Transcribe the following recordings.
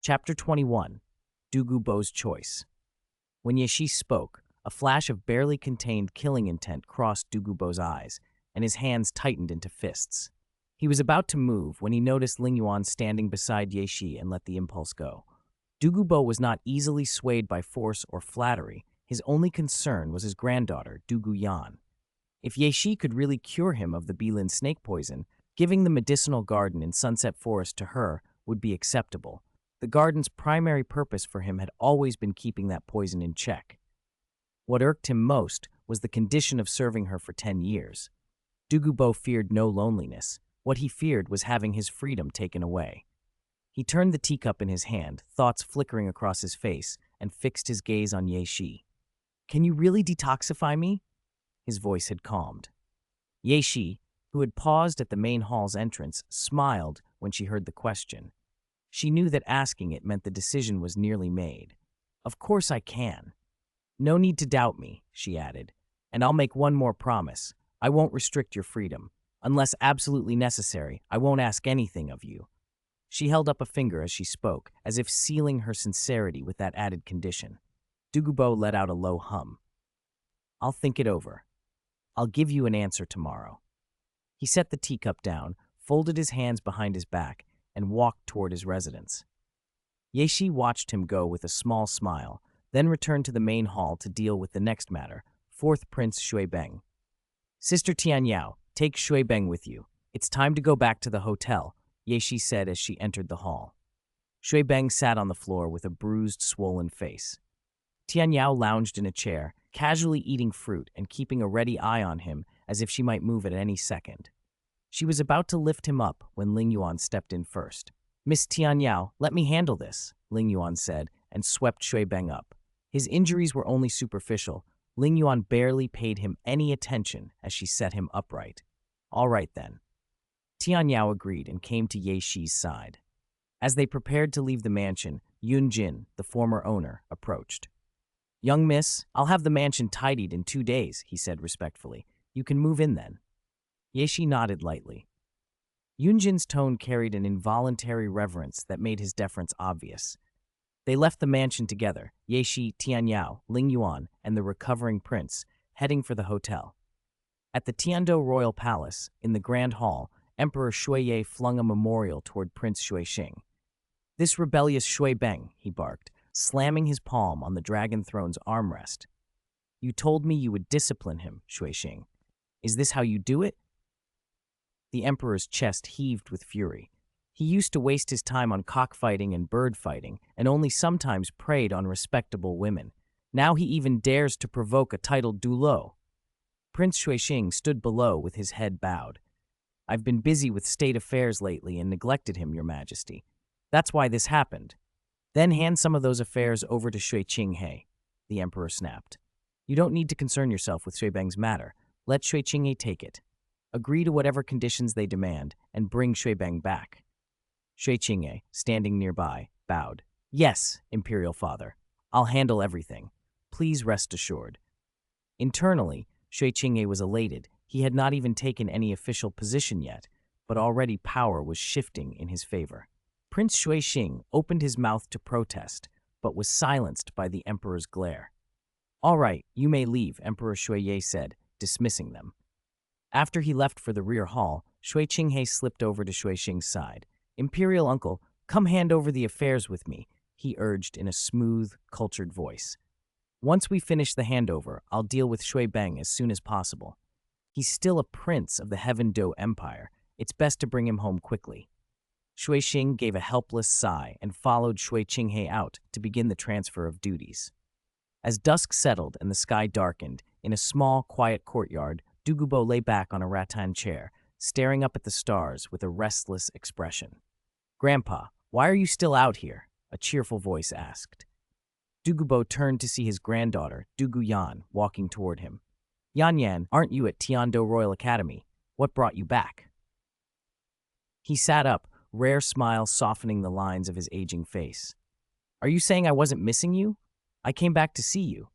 Chapter 21. Douluo's Choice. When Yeshi spoke, a flash of barely contained killing intent crossed Douluo's eyes, and his hands tightened into fists. He was about to move when he noticed Ling Yuan standing beside Yeshi and let the impulse go. Douluo was not easily swayed by force or flattery. His only concern was his granddaughter, Yan. If Yeshi could really cure him of the Bilin snake poison, giving the medicinal garden in Sunset Forest to her would be acceptable. The garden's primary purpose for him had always been keeping that poison in check. What irked him most was the condition of serving her for 10 years. Douluo feared no loneliness. What he feared was having his freedom taken away. He turned the teacup in his hand, thoughts flickering across his face, and fixed his gaze on Yeshi. "Can you really detoxify me?" His voice had calmed. Yeshi, who had paused at the main hall's entrance, smiled when she heard the question. She knew that asking it meant the decision was nearly made. "Of course I can." "No need to doubt me," she added. "And I'll make one more promise. I won't restrict your freedom. Unless absolutely necessary, I won't ask anything of you." She held up a finger as she spoke, as if sealing her sincerity with that added condition. Douluo let out a low hum. "I'll think it over. I'll give you an answer tomorrow." He set the teacup down, folded his hands behind his back, and walked toward his residence. Yeshi watched him go with a small smile, then returned to the main hall to deal with the next matter, fourth Prince Xuebeng. "Sister Tianyao, take Xuebeng with you. It's time to go back to the hotel," Yeshi said as she entered the hall. Xuebeng sat on the floor with a bruised, swollen face. Tianyao lounged in a chair, casually eating fruit and keeping a ready eye on him as if she might move at any second. She was about to lift him up when Ling Yuan stepped in first. "Miss Tianyao, let me handle this," Ling Yuan said, and swept Xuebeng up. His injuries were only superficial. Ling Yuan barely paid him any attention as she set him upright. "All right, then." Tianyao agreed and came to Yeshi's side. As they prepared to leave the mansion, Yun Jin, the former owner, approached. "Young miss, I'll have the mansion tidied in 2 days," he said respectfully. "You can move in then." Yeshi nodded lightly. Yunjin's tone carried an involuntary reverence that made his deference obvious. They left the mansion together, Yeshi, Tianyao, Ling Yuan, and the recovering prince, heading for the hotel. At the Tiando Royal Palace, in the Grand Hall, Emperor Shuiye flung a memorial toward Prince Xuexing. "This rebellious Xuebeng," he barked, slamming his palm on the Dragon Throne's armrest. "You told me you would discipline him, Xuexing. Is this how you do it?" The emperor's chest heaved with fury. He used to waste his time on cockfighting and bird fighting, and only sometimes preyed on respectable women. Now he even dares to provoke a titled Douluo. Prince Xuexing stood below with his head bowed. "I've been busy with state affairs lately and neglected him, Your Majesty. That's why this happened." "Then hand some of those affairs over to Xueqinghe," the emperor snapped. "You don't need to concern yourself with Xuebeng's matter. Let Xueqinghe take it. Agree to whatever conditions they demand, and bring Xuebeng back." Xueqinghe, standing nearby, bowed. "Yes, Imperial Father. I'll handle everything. Please rest assured." Internally, Xueqinghe was elated. He had not even taken any official position yet, but already power was shifting in his favor. Prince Xuexing opened his mouth to protest, but was silenced by the emperor's glare. "All right, you may leave," Emperor Shuiye said, dismissing them. After he left for the rear hall, Xueqinghe slipped over to Xuexing's side. "Imperial uncle, come hand over the affairs with me," he urged in a smooth, cultured voice. "Once we finish the handover, I'll deal with Xuebeng as soon as possible. He's still a prince of the Heaven Do Empire. It's best to bring him home quickly." Xuexing gave a helpless sigh and followed Xueqinghe out to begin the transfer of duties. As dusk settled and the sky darkened, in a small, quiet courtyard, Douluo lay back on a rattan chair, staring up at the stars with a restless expression. "Grandpa, why are you still out here?" a cheerful voice asked. Douluo turned to see his granddaughter, Yan, walking toward him. "Yan, aren't you at Tiando Royal Academy? What brought you back?" He sat up, rare smile softening the lines of his aging face. "Are you saying I wasn't missing you? I came back to see you."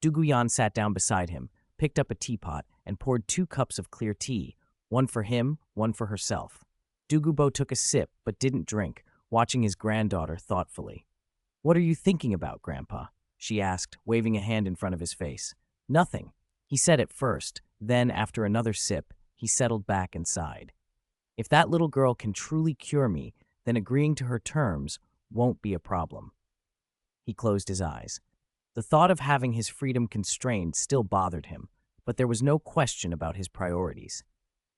Yan sat down beside him, picked up a teapot, and poured 2 cups of clear tea, one for him, one for herself. Douluo took a sip but didn't drink, watching his granddaughter thoughtfully. "What are you thinking about, Grandpa?" she asked, waving a hand in front of his face. "Nothing," he said at first. Then, after another sip, he settled back and sighed. "If that little girl can truly cure me, then agreeing to her terms won't be a problem." He closed his eyes. The thought of having his freedom constrained still bothered him, but there was no question about his priorities.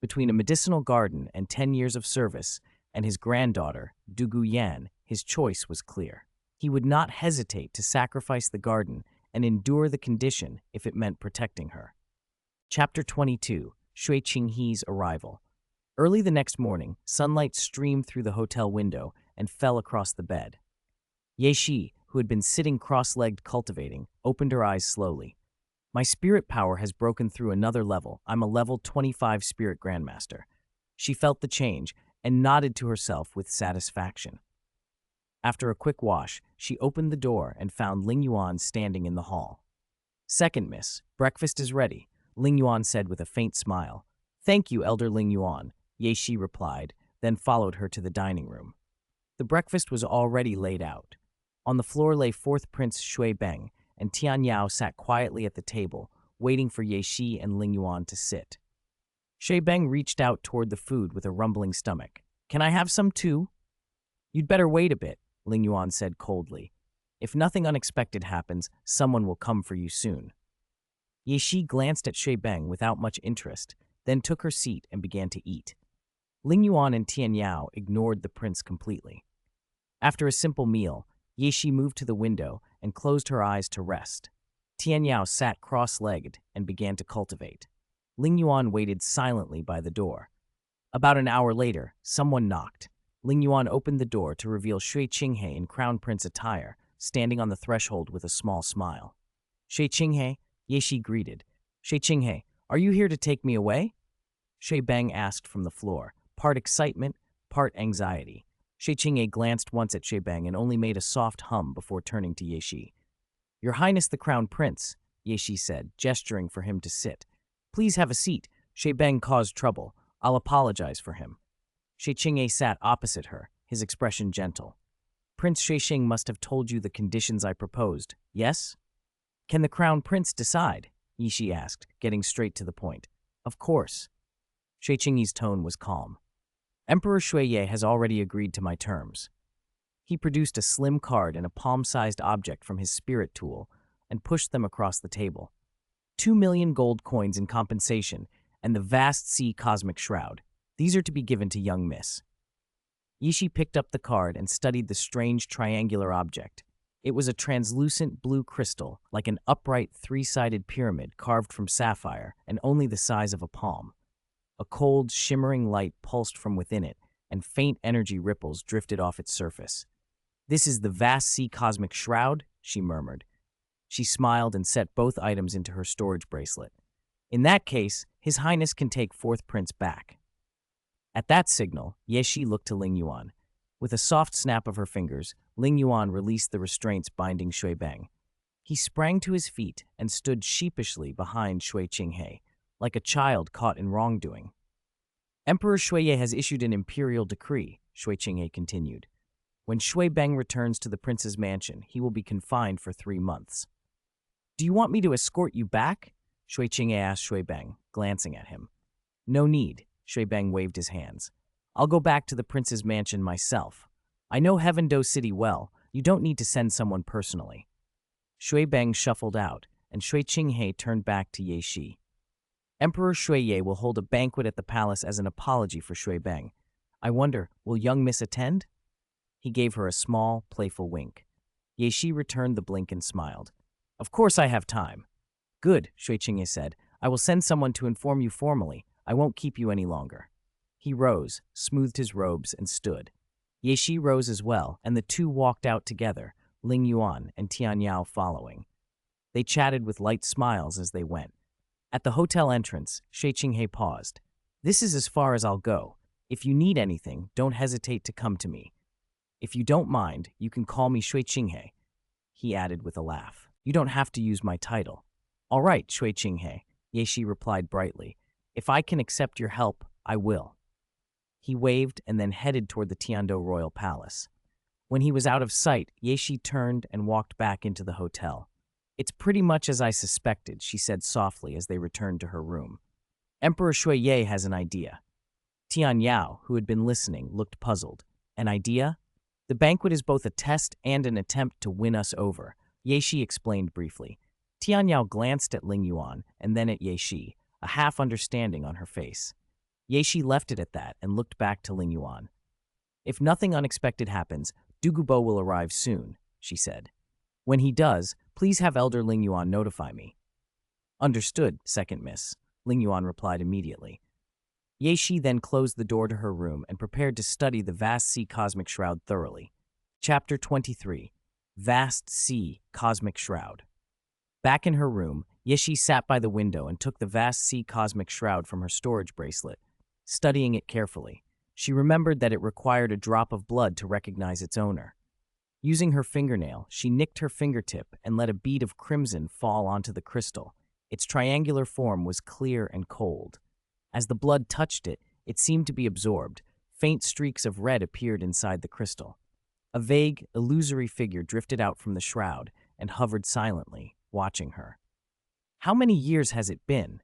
Between a medicinal garden and 10 years of service and his granddaughter, Dugu Yan, his choice was clear. He would not hesitate to sacrifice the garden and endure the condition if it meant protecting her. Chapter 22, Shui Qinghe's Arrival. Early the next morning, sunlight streamed through the hotel window and fell across the bed. Ye Shi, who had been sitting cross-legged cultivating, opened her eyes slowly. "My spirit power has broken through another level. I'm a level 25 spirit grandmaster." She felt the change and nodded to herself with satisfaction. After a quick wash, she opened the door and found Ling Yuan standing in the hall. "Second, miss, breakfast is ready," Ling Yuan said with a faint smile. "Thank you, Elder Ling Yuan," Ye Shi replied, then followed her to the dining room. The breakfast was already laid out. On the floor lay fourth Prince Shui Beng, and Tian Yao sat quietly at the table, waiting for Ye Shi and Ling Yuan to sit. Shui Beng reached out toward the food with a rumbling stomach. "Can I have some too?" "You'd better wait a bit," Ling Yuan said coldly. "If nothing unexpected happens, someone will come for you soon." Ye Shi glanced at Shui Beng without much interest, then took her seat and began to eat. Ling Yuan and Tian Yao ignored the prince completely. After a simple meal, Ye Shi moved to the window and closed her eyes to rest. Tian Yao sat cross-legged and began to cultivate. Ling Yuan waited silently by the door. About an hour later, someone knocked. Ling Yuan opened the door to reveal Shui Qinghe in crown prince attire, standing on the threshold with a small smile. "Shui Qinghe," Ye Shi greeted. "Shui Qinghe, are you here to take me away?" Shui Beng asked from the floor, part excitement, part anxiety. Shui Qinghe glanced once at Shui Beng and only made a soft hum before turning to Ye Shi. "Your Highness the Crown Prince," Ye Shi said, gesturing for him to sit. "Please have a seat. Shui Beng caused trouble. I'll apologize for him." Shui Qinghe sat opposite her, his expression gentle. "Prince Shuixing must have told you the conditions I proposed, yes?" "Can the Crown Prince decide?" Ye Shi asked, getting straight to the point. "Of course." Shui Qinghe's tone was calm. "Emperor Shuiye has already agreed to my terms." He produced a slim card and a palm-sized object from his spirit tool and pushed them across the table. 2 million gold coins in compensation and the vast sea cosmic shroud. These are to be given to young miss. Ye Shi picked up the card and studied the strange triangular object. It was a translucent blue crystal, like an upright three-sided pyramid carved from sapphire and only the size of a palm. A cold, shimmering light pulsed from within it, and faint energy ripples drifted off its surface. "This is the vast sea cosmic shroud?" she murmured. She smiled and set both items into her storage bracelet. "In that case, His Highness can take fourth prince back." At that signal, Ye Shi looked to Ling Yuan. With a soft snap of her fingers, Ling Yuan released the restraints binding Shui Beng. He sprang to his feet and stood sheepishly behind Shui Qinghe, like a child caught in wrongdoing. "Emperor Shuiye has issued an imperial decree," Shui Qinghe continued. "When Shui Beng returns to the prince's mansion, he will be confined for 3 months. "Do you want me to escort you back?" Shui Qinghe asked Shui Beng, glancing at him. "No need," Shui Beng waved his hands. "I'll go back to the prince's mansion myself. I know Heavendo City well. You don't need to send someone personally." Shui Beng shuffled out, and Shui Qinghe turned back to Ye Shi. "Emperor Shuiye will hold a banquet at the palace as an apology for Shui Beng. I wonder, will young miss attend?" He gave her a small, playful wink. Ye Shi returned the blink and smiled. "Of course I have time." "Good," Shui Qinghe said. "I will send someone to inform you formally. I won't keep you any longer." He rose, smoothed his robes, and stood. Ye Shi rose as well, and the two walked out together, Ling Yuan and Tian Yao following. They chatted with light smiles as they went. At the hotel entrance, Shui Qinghe paused. "This is as far as I'll go. If you need anything, don't hesitate to come to me. If you don't mind, you can call me Shui Qinghe," he added with a laugh. "You don't have to use my title." "All right, Shui Qinghe," Ye Shi replied brightly. "If I can accept your help, I will." He waved and then headed toward the Tiando royal palace. When he was out of sight, Yeshi turned and walked back into the hotel. "It's pretty much as I suspected," she said softly as they returned to her room. "Emperor Shuiye has an idea." Tian Yao, who had been listening, looked puzzled. "An idea? The banquet is both a test and an attempt to win us over," Yeshi explained briefly. Tian Yao glanced at Ling Yuan and then at Yeshi, a half-understanding on her face. Yeshi left it at that and looked back to Ling Yuan. "If nothing unexpected happens, Dugubo will arrive soon," she said. "When he does, please have Elder Ling Yuan notify me." "Understood, Second Miss," Ling Yuan replied immediately. Yeshi then closed the door to her room and prepared to study the vast sea cosmic shroud thoroughly. Chapter 23. Vast Sea Cosmic Shroud. Back in her room, Yeshi sat by the window and took the vast sea cosmic shroud from her storage bracelet, studying it carefully. She remembered that it required a drop of blood to recognize its owner. Using her fingernail, she nicked her fingertip and let a bead of crimson fall onto the crystal. Its triangular form was clear and cold. As the blood touched it, it seemed to be absorbed. Faint streaks of red appeared inside the crystal. A vague, illusory figure drifted out from the shroud and hovered silently, watching her. "How many years has it been?"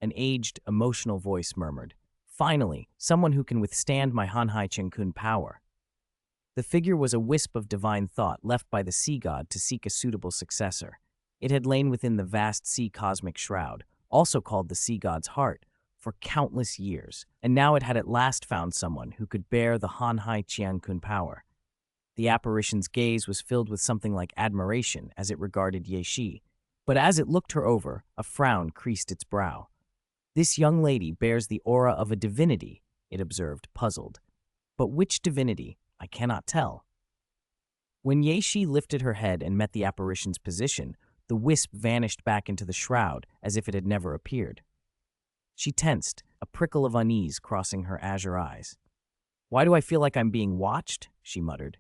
An aged, emotional voice murmured. "Finally, someone who can withstand my Hanhai Chenkun power." The figure was a wisp of divine thought left by the sea god to seek a suitable successor. It had lain within the vast sea cosmic shroud, also called the sea god's heart, for countless years, and now it had at last found someone who could bear the Hanhai Chenkun power. The apparition's gaze was filled with something like admiration as it regarded Yeshi, but as it looked her over, a frown creased its brow. "This young lady bears the aura of a divinity," it observed, puzzled. "But which divinity? I cannot tell." When Yeshi lifted her head and met the apparition's position, the wisp vanished back into the shroud as if it had never appeared. She tensed, a prickle of unease crossing her azure eyes. "Why do I feel like I'm being watched?" she muttered.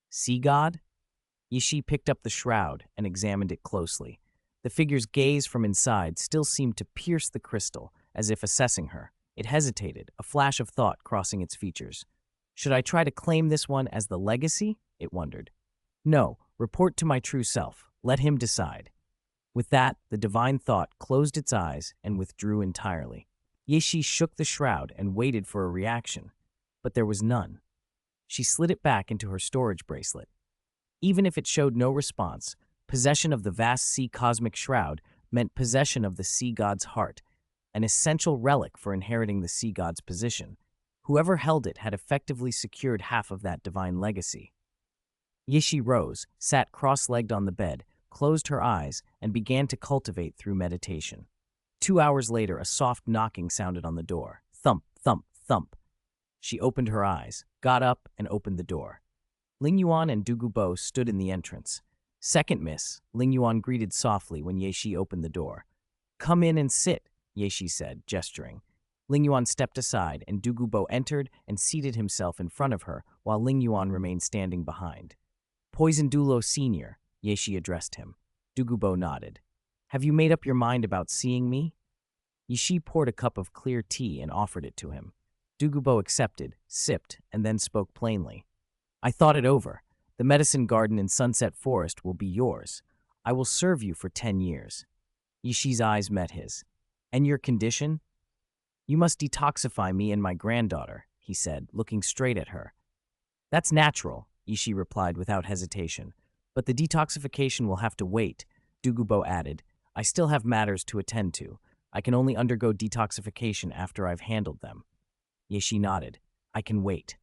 "Sea god?" Yeshi picked up the shroud and examined it closely. The figure's gaze from inside still seemed to pierce the crystal, as if assessing her. It hesitated, a flash of thought crossing its features. "Should I try to claim this one as the legacy?" it wondered. "No, report to my true self. Let him decide." With that, the divine thought closed its eyes and withdrew entirely. Yeshi shook the shroud and waited for a reaction, but there was none. She slid it back into her storage bracelet. Even if it showed no response, possession of the vast sea cosmic shroud meant possession of the sea god's heart, an essential relic for inheriting the sea god's position. Whoever held it had effectively secured half of that divine legacy. Yeshi rose, sat cross-legged on the bed, closed her eyes, and began to cultivate through meditation. 2 hours later, a soft knocking sounded on the door. Thump, thump, thump. She opened her eyes, got up, and opened the door. Ling Yuan and Dugubo stood in the entrance. "Second Miss," Ling Yuan greeted softly when Yeshi opened the door. "Come in and sit," Yeshi said, gesturing. Ling Yuan stepped aside, and Dugubo entered and seated himself in front of her, while Ling Yuan remained standing behind. "Poison Douluo Sr., Yeshi addressed him. Dugubo nodded. "Have you made up your mind about seeing me?" Yeshi poured a cup of clear tea and offered it to him. Dugubo accepted, sipped, and then spoke plainly. "I thought it over. The medicine garden in Sunset Forest will be yours. I will serve you for 10 years. Yeshi's eyes met his. "And your condition?" "You must detoxify me and my granddaughter," he said, looking straight at her. "That's natural," Yeshi replied without hesitation. "But the detoxification will have to wait," Dugubo added. "I still have matters to attend to. I can only undergo detoxification after I've handled them." Yeshi nodded. "I can wait."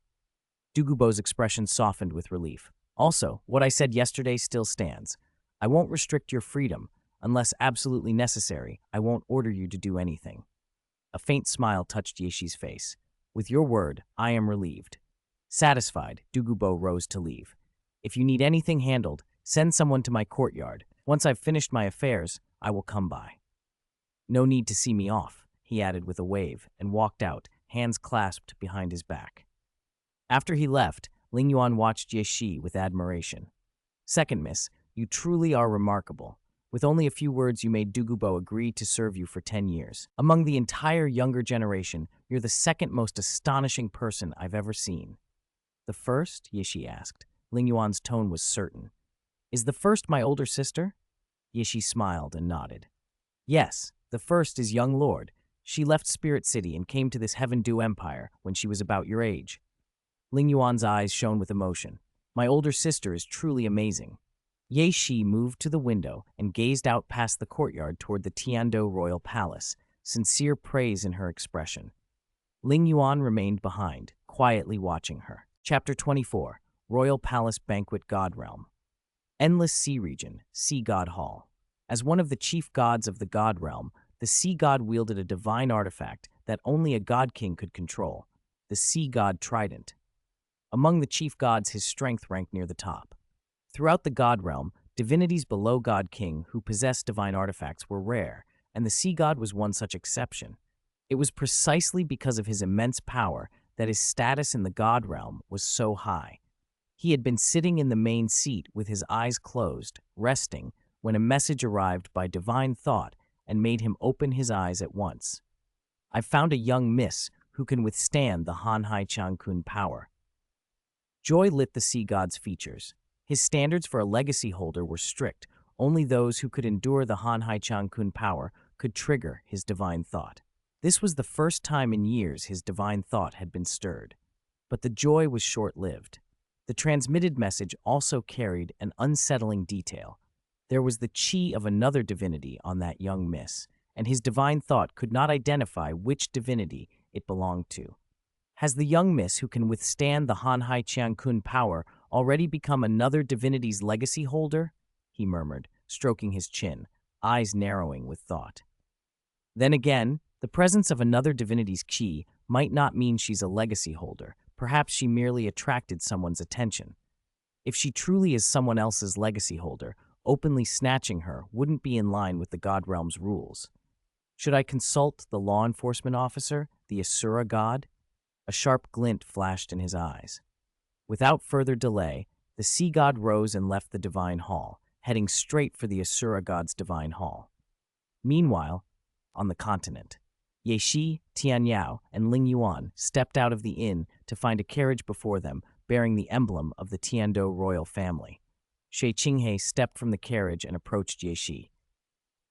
Dugubo's expression softened with relief. "Also, what I said yesterday still stands. I won't restrict your freedom. Unless absolutely necessary, I won't order you to do anything." A faint smile touched Yeshi's face. "With your word, I am relieved." Satisfied, Dugubo rose to leave. "If you need anything handled, send someone to my courtyard. Once I've finished my affairs, I will come by." "No need to see me off," he added with a wave, and walked out, hands clasped behind his back. After he left, Ling Yuan watched Yeshi with admiration. "Second Miss, you truly are remarkable. With only a few words, you made Dugubo agree to serve you for 10 years. Among the entire younger generation, you're the second most astonishing person I've ever seen." "The first?" Yeshi asked. Ling Yuan's tone was certain. Is the first my older sister? Ye Shi smiled and nodded. Yes, the first is young lord. She left Spirit City and came to this Heaven Dew Empire when she was about your age. Ling Yuan's eyes shone with emotion. My older sister is truly amazing. Ye Shi moved to the window and gazed out past the courtyard toward the Tiando royal palace, sincere praise in her expression. Ling Yuan remained behind, quietly watching her. Chapter 24, Royal Palace Banquet God Realm. Endless Sea Region, Sea God Hall. As one of the chief gods of the God Realm, the Sea God wielded a divine artifact that only a God King could control, the Sea God Trident. Among the chief gods, his strength ranked near the top. Throughout the God Realm, divinities below God King who possessed divine artifacts were rare, and the Sea God was one such exception. It was precisely because of his immense power that his status in the God Realm was so high. He had been sitting in the main seat with his eyes closed, resting, when a message arrived by divine thought and made him open his eyes at once. I've found a young miss who can withstand the Han Hai Chang Kun power. Joy lit the Sea God's features. His standards for a legacy holder were strict. Only those who could endure the Han Hai Chang Kun power could trigger his divine thought. This was the first time in years his divine thought had been stirred. But the joy was short-lived. The transmitted message also carried an unsettling detail. There was the chi of another divinity on that young miss, and his divine thought could not identify which divinity it belonged to. Has the young miss who can withstand the Han Hai Chiang Kun power already become another divinity's legacy holder? He murmured, stroking his chin, eyes narrowing with thought. Then again, the presence of another divinity's chi might not mean she's a legacy holder. Perhaps she merely attracted someone's attention. If she truly is someone else's legacy holder, openly snatching her wouldn't be in line with the God Realm's rules. Should I consult the law enforcement officer, the Asura god? A sharp glint flashed in his eyes. Without further delay, the Sea God rose and left the divine hall, heading straight for the Asura god's divine hall. Meanwhile, on the continent, Ye Shi, Tian Yao, and Ling Yuan stepped out of the inn to find a carriage before them bearing the emblem of the Tiando royal family. Shui Qinghe stepped from the carriage and approached Ye Shi.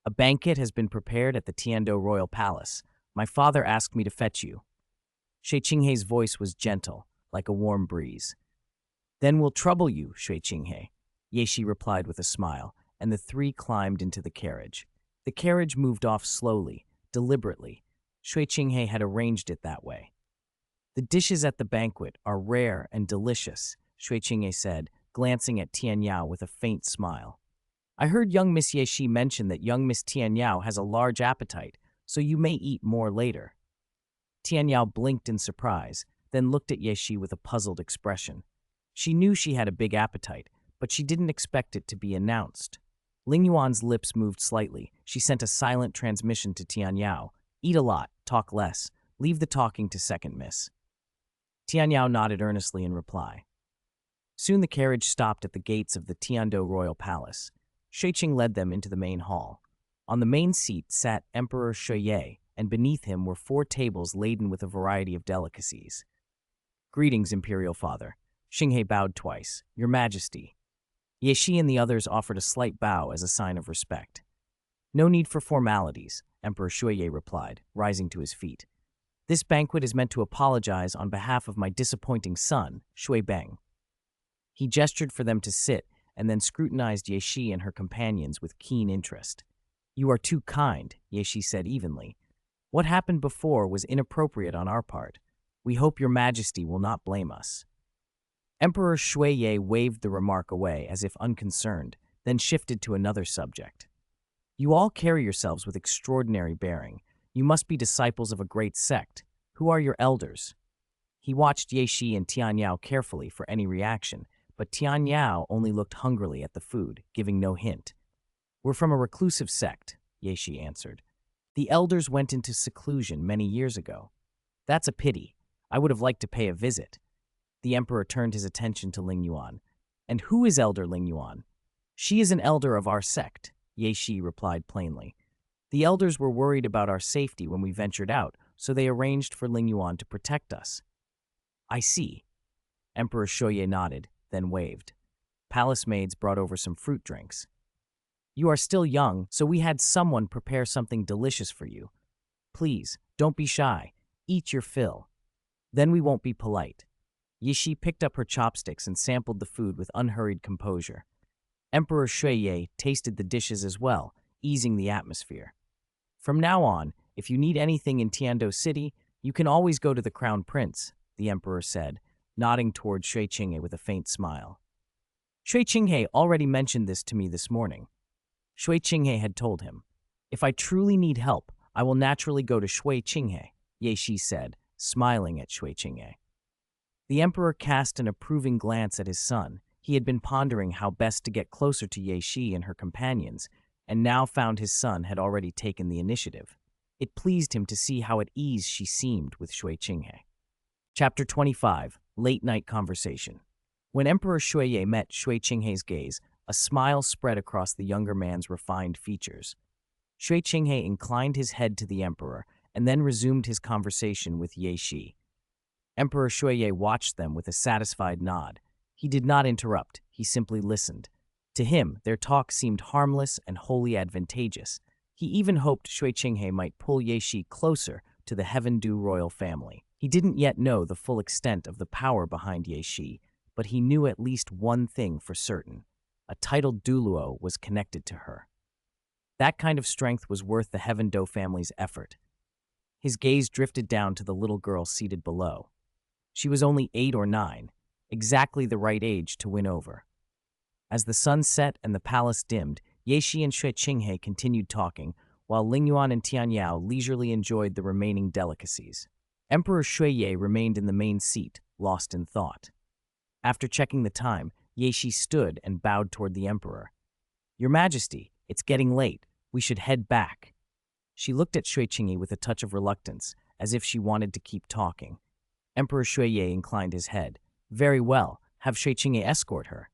A banquet has been prepared at the Tiando royal palace. My father asked me to fetch you. Shui Qinghe's voice was gentle, like a warm breeze. Then we'll trouble you, Shui Qinghe, Ye Shi replied with a smile, and the three climbed into the carriage. The carriage moved off slowly, deliberately. Shui Qinghe had arranged it that way. The dishes at the banquet are rare and delicious, Shui Qinghe said, glancing at Tian Yao with a faint smile. I heard young Miss Ye Shi mention that young Miss Tian Yao has a large appetite, so you may eat more later. Tian Yao blinked in surprise, then looked at Ye Shi with a puzzled expression. She knew she had a big appetite, but she didn't expect it to be announced. Ling Yuan's lips moved slightly. She sent a silent transmission to Tian Yao. Eat a lot, talk less. Leave the talking to second miss. Tian Yao nodded earnestly in reply. Soon the carriage stopped at the gates of the Tiando royal palace. Shuiqing led them into the main hall. On the main seat sat Emperor Shuye, and beneath him were 4 tables laden with a variety of delicacies. Greetings, Imperial Father. Xinghe bowed twice. Your Majesty. Ye Shi and the others offered a slight bow as a sign of respect. No need for formalities, Emperor Shuye replied, rising to his feet. This banquet is meant to apologize on behalf of my disappointing son, Shui Beng. He gestured for them to sit and then scrutinized Ye Shi and her companions with keen interest. You are too kind, Ye Shi said evenly. What happened before was inappropriate on our part. We hope your Majesty will not blame us. Emperor Shuye waved the remark away as if unconcerned, then shifted to another subject. You all carry yourselves with extraordinary bearing. You must be disciples of a great sect. Who are your elders? He watched Ye Shi and Tian Yao carefully for any reaction, but Tian Yao only looked hungrily at the food, giving no hint. We're from a reclusive sect, Ye Shi answered. The elders went into seclusion many years ago. That's a pity. I would have liked to pay a visit. The emperor turned his attention to Ling Yuan. And who is Elder Ling Yuan? She is an elder of our sect, Ye Shi replied plainly. The elders were worried about our safety when we ventured out, so they arranged for Ling Yuan to protect us. I see. Emperor Shoye nodded, then waved. Palace maids brought over some fruit drinks. You are still young, so we had someone prepare something delicious for you. Please, don't be shy. Eat your fill. Then we won't be polite. Yishi picked up her chopsticks and sampled the food with unhurried composure. Emperor Shuiye tasted the dishes as well, easing the atmosphere. From now on, if you need anything in Tiando City, you can always go to the Crown Prince, the emperor said, nodding toward Shui Qinghe with a faint smile. Shui Qinghe already mentioned this to me this morning. Shui Qinghe had told him, if I truly need help, I will naturally go to Shui Qinghe, Ye Shi said, smiling at Shui Qinghe. The emperor cast an approving glance at his son. He had been pondering how best to get closer to Ye Shi and her companions, and now found his son had already taken the initiative. It pleased him to see how at ease she seemed with Shui Qinghe. Chapter 25, Late Night Conversation. When Emperor Shuiye met Shui Qinghe's gaze, a smile spread across the younger man's refined features. Shui Qinghe inclined his head to the emperor and then resumed his conversation with Ye Shi. Emperor Shuiye watched them with a satisfied nod. He did not interrupt, he simply listened. To him, their talk seemed harmless and wholly advantageous. He even hoped Shui Qinghe might pull Ye Shi closer to the Heaven Dew royal family. He didn't yet know the full extent of the power behind Ye Shi, but he knew at least one thing for certain. A titled Douluo was connected to her. That kind of strength was worth the Heaven Dew family's effort. His gaze drifted down to the little girl seated below. She was only 8 or 9, exactly the right age to win over. As the sun set and the palace dimmed, Ye Shi and Shui Qinghe continued talking, while Lingyuan and Tianyao leisurely enjoyed the remaining delicacies. Emperor Shuiye remained in the main seat, lost in thought. After checking the time, Ye Shi stood and bowed toward the emperor. Your Majesty, it's getting late. We should head back. She looked at Shui Qinghe with a touch of reluctance, as if she wanted to keep talking. Emperor Shuiye inclined his head. Very well, have Shui Qinghe escort her.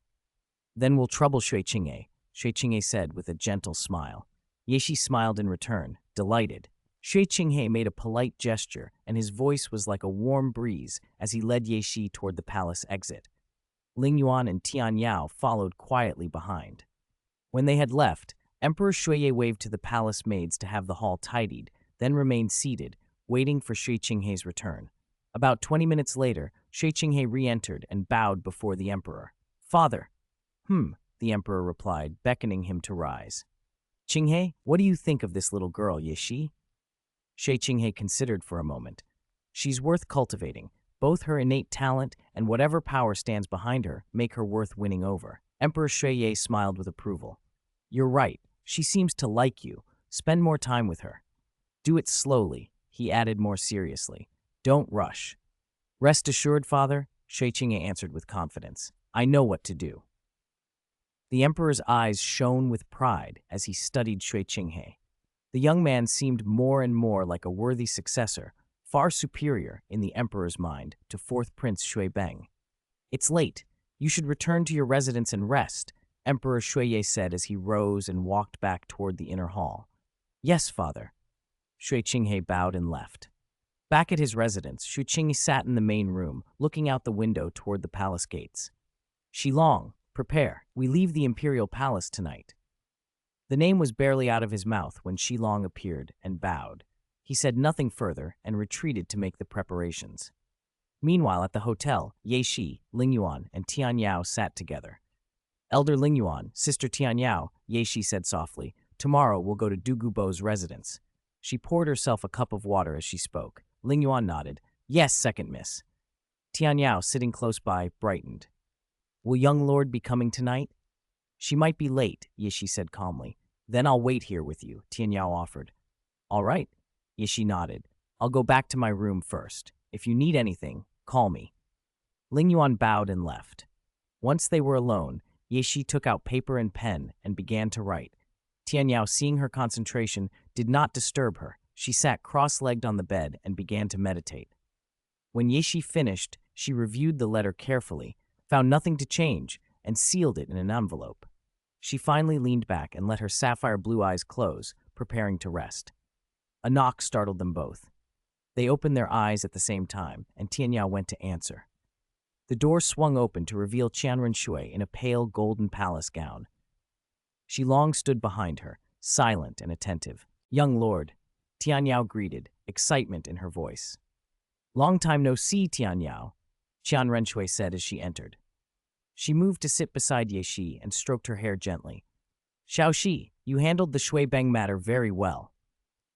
Then we'll trouble Shui Qinghe, Shui Qinghe said with a gentle smile. Ye Shi smiled in return, delighted. Shui Qinghe made a polite gesture, and his voice was like a warm breeze as he led Ye Shi toward the palace exit. Lingyuan and Tianyao followed quietly behind. When they had left, Emperor Shuiye waved to the palace maids to have the hall tidied, then remained seated, waiting for Shui Qinghe's return. About 20 minutes later, Shui Qinghe re-entered and bowed before the emperor. Father. The emperor replied, beckoning him to rise. Qinghe, what do you think of this little girl, Ye Shi? Shui Qinghe considered for a moment. She's worth cultivating. Both her innate talent and whatever power stands behind her make her worth winning over. Emperor Shuiye smiled with approval. You're right. She seems to like you. Spend more time with her. Do it slowly, he added more seriously. Don't rush. Rest assured, father, Shui Qinghe answered with confidence. I know what to do. The emperor's eyes shone with pride as he studied Shui Qinghe. The young man seemed more and more like a worthy successor, far superior, in the emperor's mind, to 4th Prince Shui Beng. It's late. You should return to your residence and rest, Emperor Shuiye said as he rose and walked back toward the inner hall. Yes, father. Shui Qinghe bowed and left. Back at his residence, Shui Qinghe sat in the main room, looking out the window toward the palace gates. Shilong, prepare. We leave the imperial palace tonight. The name was barely out of his mouth when Shilong appeared and bowed. He said nothing further and retreated to make the preparations. Meanwhile, at the hotel, Ye Shi, Lingyuan, and Tianyao sat together. Elder Lingyuan, Sister Tianyao, Ye Shi said softly, tomorrow we'll go to Dugubo's residence. She poured herself a cup of water as she spoke. Lingyuan nodded. Yes, second miss. Tianyao, sitting close by, brightened. Will young lord be coming tonight? She might be late, Ye Shi said calmly. Then I'll wait here with you, Tianyao offered. All right, Ye Shi nodded. I'll go back to my room first. If you need anything, call me. Lingyuan bowed and left. Once they were alone, Ye Shi took out paper and pen and began to write. Tianyao, seeing her concentration, did not disturb her. She sat cross-legged on the bed and began to meditate. When Ye Shi finished, she reviewed the letter carefully, found nothing to change, and sealed it in an envelope. She finally leaned back and let her sapphire blue eyes close, preparing to rest. A knock startled them both. They opened their eyes at the same time, and Tianyao went to answer. The door swung open to reveal Qian Renshui in a pale golden palace gown. Shi Long stood behind her, silent and attentive. "Young lord," Tian Yao greeted, excitement in her voice. "Long time no see, Tian Yao," Qian Renshui said as she entered. She moved to sit beside Ye Shi and stroked her hair gently. "Xiao Shi, you handled the Shui Beng matter very well.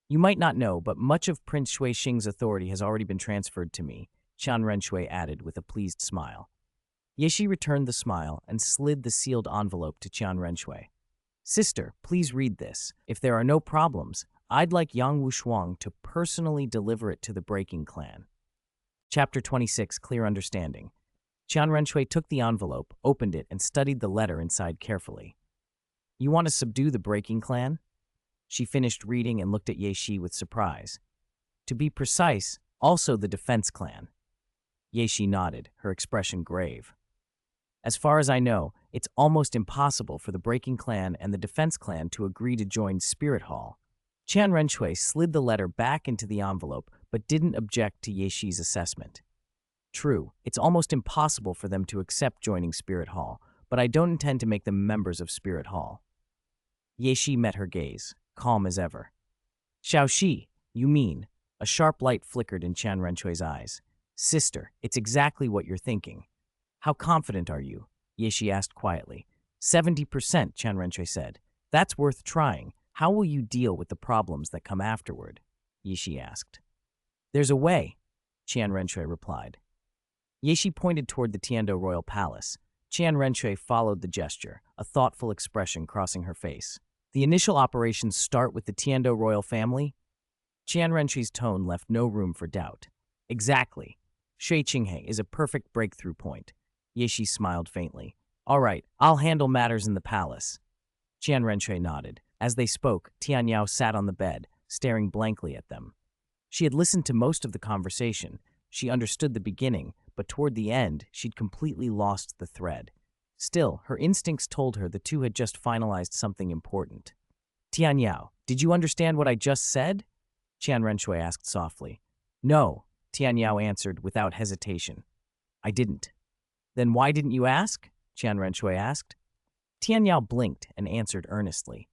You might not know, but much of Prince Shui Xing's authority has already been transferred to me," Qian Renshui added with a pleased smile. Ye Shi returned the smile and slid the sealed envelope to Qian Renshui. "Sister, please read this. If there are no problems, I'd like Yang Wushuang to personally deliver it to the Breaking Clan." Chapter 26, Clear Understanding. Qian Renshui took the envelope, opened it, and studied the letter inside carefully. "You want to subdue the Breaking Clan?" She finished reading and looked at Ye Shi with surprise. "To be precise, also the Defense Clan." Ye Shi nodded, her expression grave. "As far as I know, it's almost impossible for the Breaking Clan and the Defense Clan to agree to join Spirit Hall." Qian Renshui slid the letter back into the envelope but didn't object to Ye Shi's assessment. "True, it's almost impossible for them to accept joining Spirit Hall, but I don't intend to make them members of Spirit Hall." Ye Shi met her gaze, calm as ever. "Xiao Shi, you mean?" A sharp light flickered in Qian Renshui's eyes. "Sister, it's exactly what you're thinking." "How confident are you?" Ye Shi asked quietly. 70%, Qian Renshui said. "That's worth trying. How will you deal with the problems that come afterward?" Ye Shi asked. "There's a way," Qian Renshui replied. Ye Shi pointed toward the Tiando Royal Palace. Qian Renshui followed the gesture, a thoughtful expression crossing her face. "The initial operations start with the Tiando royal family?" Qian Renshui's tone left no room for doubt. "Exactly. Shui Qinghe is a perfect breakthrough point." Ye Shi smiled faintly. "All right, I'll handle matters in the palace." Qian Renshui nodded. As they spoke, Tian Yao sat on the bed, staring blankly at them. She had listened to most of the conversation. She understood the beginning, but toward the end, she'd completely lost the thread. Still, her instincts told her the two had just finalized something important. "Tian Yao, did you understand what I just said?" Qian Renshui asked softly. "No," Tian Yao answered without hesitation. "I didn't." "Then why didn't you ask?" Qian Renshui asked. Tian Yao blinked and answered earnestly.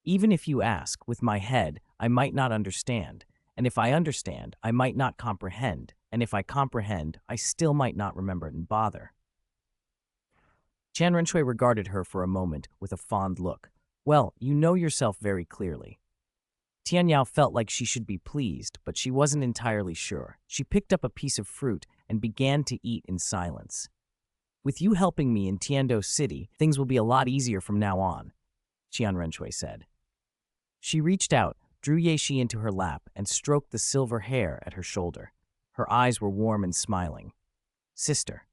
"Even if you ask, with my head, I might not understand. And if I understand, I might not comprehend. And if I comprehend, I still might not remember and bother." Qian Renshui regarded her for a moment with a fond look. "Well, you know yourself very clearly." Tian Yao felt like she should be pleased, but she wasn't entirely sure. She picked up a piece of fruit and began to eat in silence. "With you helping me in Tiando City, things will be a lot easier from now on," Qian Renshui said. She reached out, drew Ye Shi into her lap, and stroked the silver hair at her shoulder. Her eyes were warm and smiling. "Sister."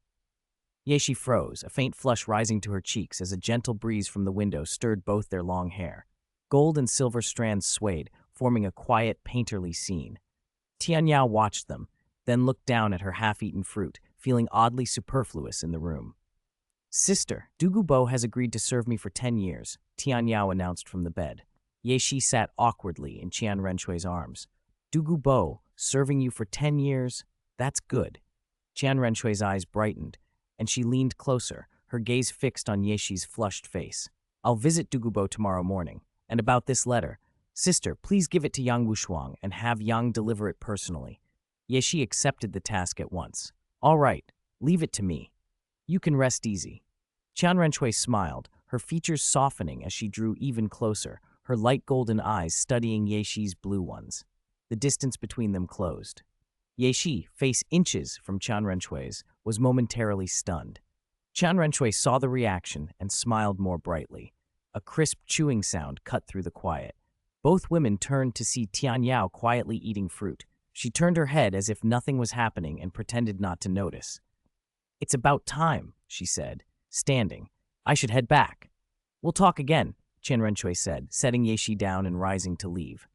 Ye Shi froze, a faint flush rising to her cheeks as a gentle breeze from the window stirred both their long hair. Gold and silver strands swayed, forming a quiet, painterly scene. Tian Yao watched them, then looked down at her half-eaten fruit, feeling oddly superfluous in the room. "Sister, Douluo has agreed to serve me for 10 years, Tian Yao announced from the bed. Ye Shi sat awkwardly in Qian Renshui's arms. "Douluo, serving you for 10 years? That's good." Qian Renshui's eyes brightened, and she leaned closer, her gaze fixed on Ye Shi's flushed face. "I'll visit Douluo tomorrow morning. And about this letter, sister, please give it to Yang Wushuang and have Yang deliver it personally." Ye Shi accepted the task at once. "All right, leave it to me. You can rest easy." Qian Renshui smiled, her features softening as she drew even closer, her light golden eyes studying Ye Shi's blue ones. The distance between them closed. Ye Shi, face inches from Qian Renshui's, was momentarily stunned. Qian Renshui saw the reaction and smiled more brightly. A crisp chewing sound cut through the quiet. Both women turned to see Tian Yao quietly eating fruit. She turned her head as if nothing was happening and pretended not to notice. "It's about time," she said, standing. "I should head back." "We'll talk again," Qian Renshui said, setting Ye Shi down and rising to leave.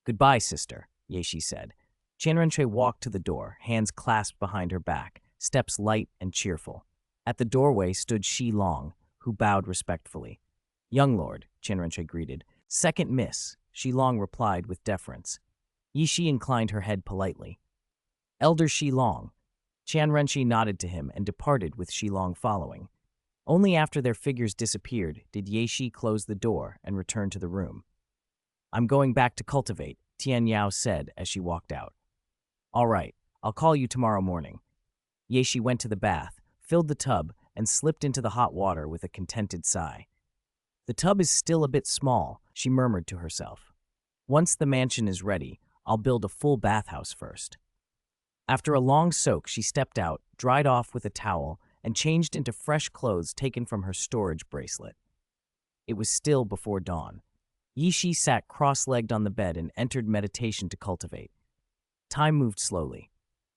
"Goodbye, sister," Ye Shi said. Qian Renshui walked to the door, hands clasped behind her back, steps light and cheerful. At the doorway stood Shi Long, who bowed respectfully. "Young lord," Qian Renshui greeted. "Second miss," Shi Long replied with deference. Ye Shi inclined her head politely. "Elder Shi Long." Qian Renshi nodded to him and departed with Shilong following. Only after their figures disappeared did Yeshi close the door and return to the room. "I'm going back to cultivate," Tian Yao said as she walked out. "All right, I'll call you tomorrow morning." Yeshi went to the bath, filled the tub, and slipped into the hot water with a contented sigh. "The tub is still a bit small," she murmured to herself. "Once the mansion is ready, I'll build a full bathhouse first." After a long soak, she stepped out, dried off with a towel, and changed into fresh clothes taken from her storage bracelet. It was still before dawn. Yishi sat cross-legged on the bed and entered meditation to cultivate. Time moved slowly.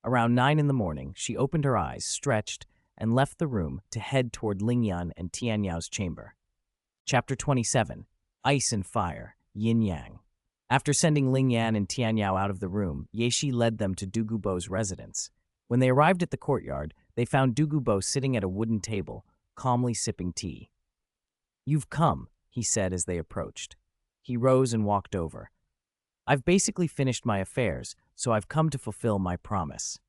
Around 9 in the morning, she opened her eyes, stretched, and left the room to head toward Lingyan and Tianyao's chamber. Chapter 27. Ice and Fire, Yin Yang. After sending Lingyan and Tianyao out of the room, Yeshi led them to Dugubo's residence. When they arrived at the courtyard, they found Dugubo sitting at a wooden table, calmly sipping tea. "You've come," he said as they approached. He rose and walked over. "I've basically finished my affairs, so I've come to fulfill my promise.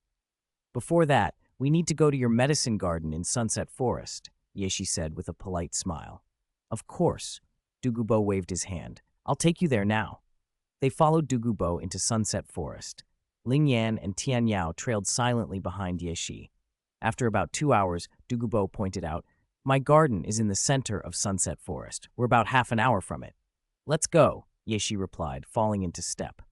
Before that, we need to go to your medicine garden in Sunset Forest," Yeshi said with a polite smile. "Of course," Dugubo waved his hand. "I'll take you there now." They followed Dugubo into Sunset Forest. Lingyan and Tianyao trailed silently behind Yeshi. After about 2 hours, Dugubo pointed out, "My garden is in the center of Sunset Forest. We're about half an hour from it." "Let's go," Yeshi replied, falling into step.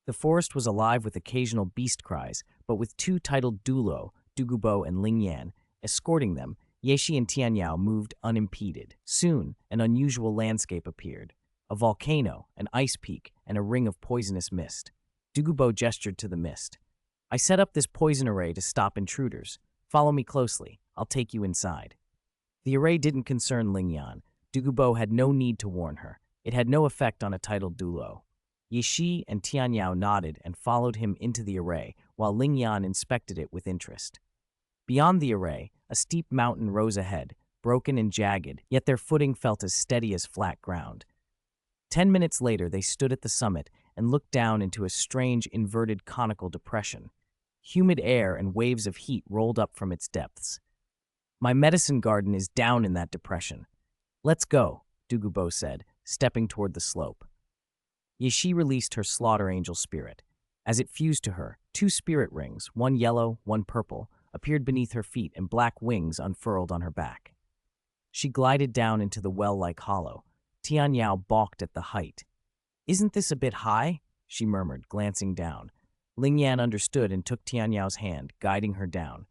The forest was alive with occasional beast cries, but with two titled Douluo, Dugubo and Lingyan, escorting them, Yeshi and Tianyao moved unimpeded. Soon, an unusual landscape appeared. A volcano, an ice peak, and a ring of poisonous mist. Dugubo gestured to the mist. "I set up this poison array to stop intruders. Follow me closely. I'll take you inside." The array didn't concern Lingyan. Dugubo had no need to warn her. It had no effect on a titled Douluo. Yeshi and Tianyao nodded and followed him into the array, while Lingyan inspected it with interest. Beyond the array, a steep mountain rose ahead, broken and jagged, yet their footing felt as steady as flat ground. 10 minutes later, they stood at the summit and looked down into a strange inverted conical depression. Humid air and waves of heat rolled up from its depths. "My medicine garden is down in that depression." "Let's go," Dugubo said, stepping toward the slope. Yeshi released her slaughter angel spirit. As it fused to her, 2 spirit rings, one yellow, one purple, appeared beneath her feet and black wings unfurled on her back. She glided down into the well-like hollow. Tianyao balked at the height. "Isn't this a bit high?" she murmured, glancing down. Lingyan understood and took Tianyao's hand, guiding her down.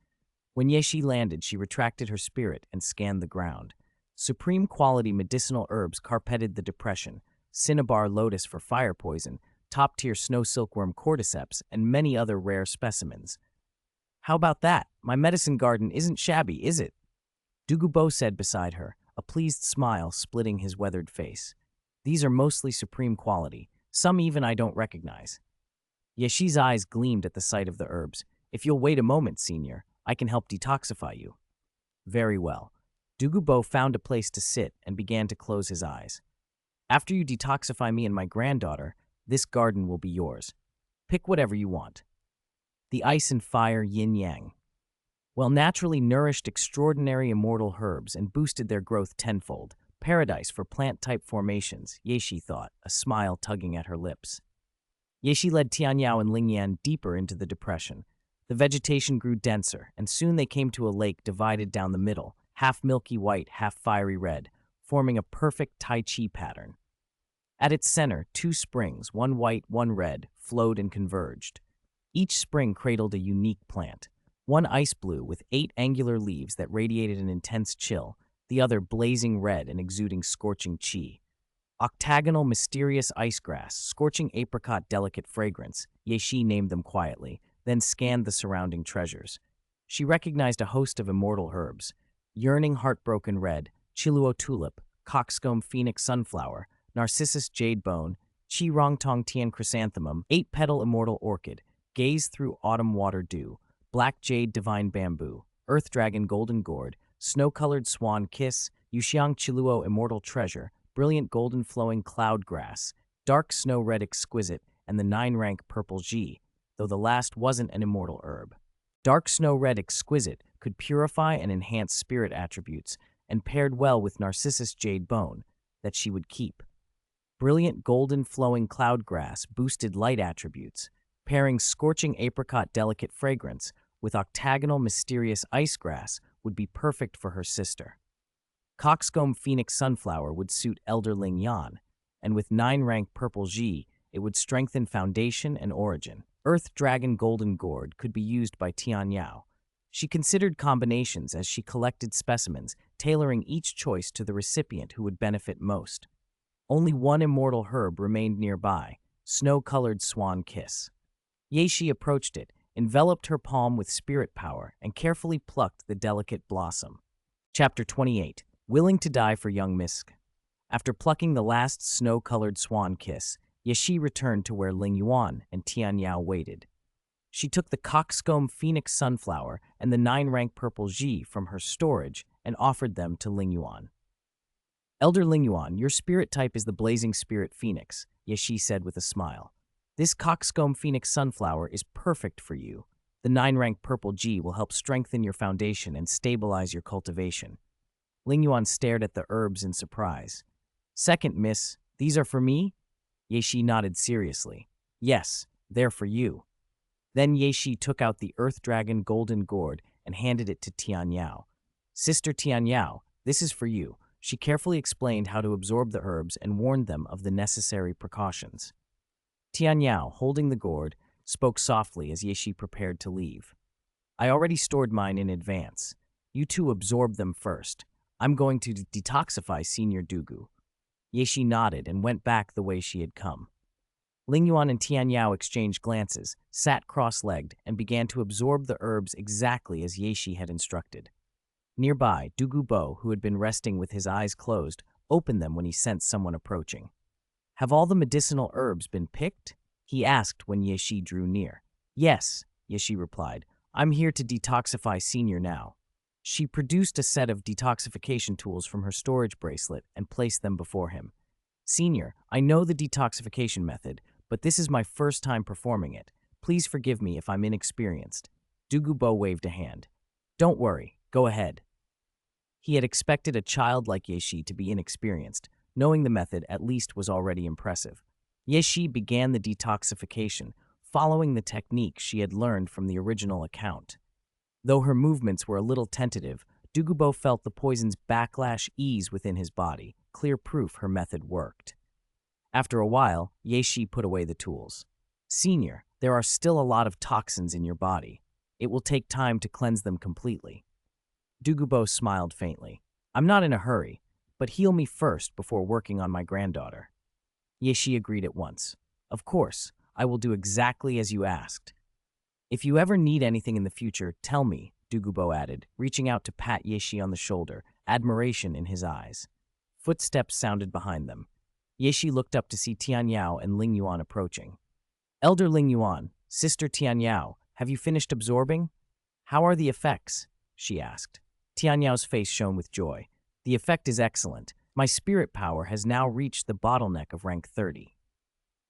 When Yeshi landed, she retracted her spirit and scanned the ground. Supreme quality medicinal herbs carpeted the depression, cinnabar lotus for fire poison, top-tier snow silkworm cordyceps, and many other rare specimens. "How about that? My medicine garden isn't shabby, is it?" Dugubo said beside her, a pleased smile splitting his weathered face. "These are mostly supreme quality, some even I don't recognize." Yeshi's eyes gleamed at the sight of the herbs. "If you'll wait a moment, senior, I can help detoxify you." "Very well." Dugubo found a place to sit and began to close his eyes. "After you detoxify me and my granddaughter, this garden will be yours. Pick whatever you want." The ice and fire yin yang. Well, naturally nourished extraordinary immortal herbs and boosted their growth tenfold. Paradise for plant-type formations, Yeshi thought, a smile tugging at her lips. Yeshi led Tianyao and Lingyan deeper into the depression. The vegetation grew denser, and soon they came to a lake divided down the middle, half milky white, half fiery red, forming a perfect Tai Chi pattern. At its center, 2 springs, one white, one red, flowed and converged. Each spring cradled a unique plant. One ice blue with 8 angular leaves that radiated an intense chill, the other blazing red and exuding scorching chi. Octagonal mysterious ice grass, scorching apricot delicate fragrance, Yeshi named them quietly, then scanned the surrounding treasures. She recognized a host of immortal herbs: yearning heartbroken red, Chiluo tulip, coxcomb phoenix sunflower, narcissus jade bone, chi rongtong tian chrysanthemum, 8-petal immortal orchid, gaze through autumn water dew, black jade divine bamboo, earth dragon golden gourd, snow-colored swan kiss, Yuxiang Chiluo immortal treasure, brilliant golden flowing cloud grass, dark snow red exquisite, and the 9-rank purple ji, though the last wasn't an immortal herb. Dark snow red exquisite could purify and enhance spirit attributes and paired well with Narcissus jade bone that she would keep. Brilliant golden flowing cloud grass boosted light attributes, pairing scorching apricot delicate fragrance with octagonal mysterious ice grass would be perfect for her sister. Coxcomb phoenix sunflower would suit Elder Ling Yan, and with 9-rank purple Ji, it would strengthen foundation and origin. Earth dragon golden gourd could be used by Tian Yao. She considered combinations as she collected specimens, tailoring each choice to the recipient who would benefit most. Only one immortal herb remained nearby, snow-colored swan kiss. Yeshi approached it, enveloped her palm with spirit power, and carefully plucked the delicate blossom. Chapter 28. Willing to die for young Misk. After plucking the last snow-colored swan kiss, Yeshi returned to where Ling Yuan and Tian Yao waited. She took the coxcomb phoenix sunflower and the 9-rank purple Ji from her storage and offered them to Ling Yuan. Elder Ling Yuan, your spirit type is the blazing spirit phoenix, Yeshi said with a smile. This coxcomb phoenix sunflower is perfect for you. The 9-rank purple Ji will help strengthen your foundation and stabilize your cultivation. Ling Yuan stared at the herbs in surprise. Second, miss, these are for me? Yeshi nodded seriously. Yes, they're for you. Then Yeshi took out the earth dragon golden gourd and handed it to Tian Yao. Sister Tian Yao, this is for you. She carefully explained how to absorb the herbs and warned them of the necessary precautions. Tian Yao, holding the gourd, spoke softly as Yeshi prepared to leave. I already stored mine in advance. You two absorb them first. I'm going to detoxify Senior Dugu. Yeshi nodded and went back the way she had come. Ling Yuan and Tian Yao exchanged glances, sat cross-legged, and began to absorb the herbs exactly as Yeshi had instructed. Nearby, Dugu Bo, who had been resting with his eyes closed, opened them when he sensed someone approaching. Have all the medicinal herbs been picked? He asked when Yeshi drew near. Yes, Yeshi replied. I'm here to detoxify Senior now. She produced a set of detoxification tools from her storage bracelet and placed them before him. Senior, I know the detoxification method, but this is my first time performing it. Please forgive me if I'm inexperienced. Dugu Bo waved a hand. Don't worry, go ahead. He had expected a child like Yeshi to be inexperienced. Knowing the method at least was already impressive. Yeshi began the detoxification, following the technique she had learned from the original account. Though her movements were a little tentative, Dugu Bo felt the poison's backlash ease within his body, clear proof her method worked. After a while, Yeshi put away the tools. Senior, there are still a lot of toxins in your body. It will take time to cleanse them completely. Dugu Bo smiled faintly. I'm not in a hurry, but heal me first before working on my granddaughter. Yeshi agreed at once. Of course, I will do exactly as you asked. If you ever need anything in the future, tell me, Dugu Bo added, reaching out to pat Yeshi on the shoulder, admiration in his eyes. Footsteps sounded behind them. Yeshi looked up to see Tian Yao and Ling Yuan approaching. Elder Ling Yuan, Sister Tian Yao, have you finished absorbing? How are the effects? She asked. Tian Yao's face shone with joy. The effect is excellent. My spirit power has now reached the bottleneck of rank 30.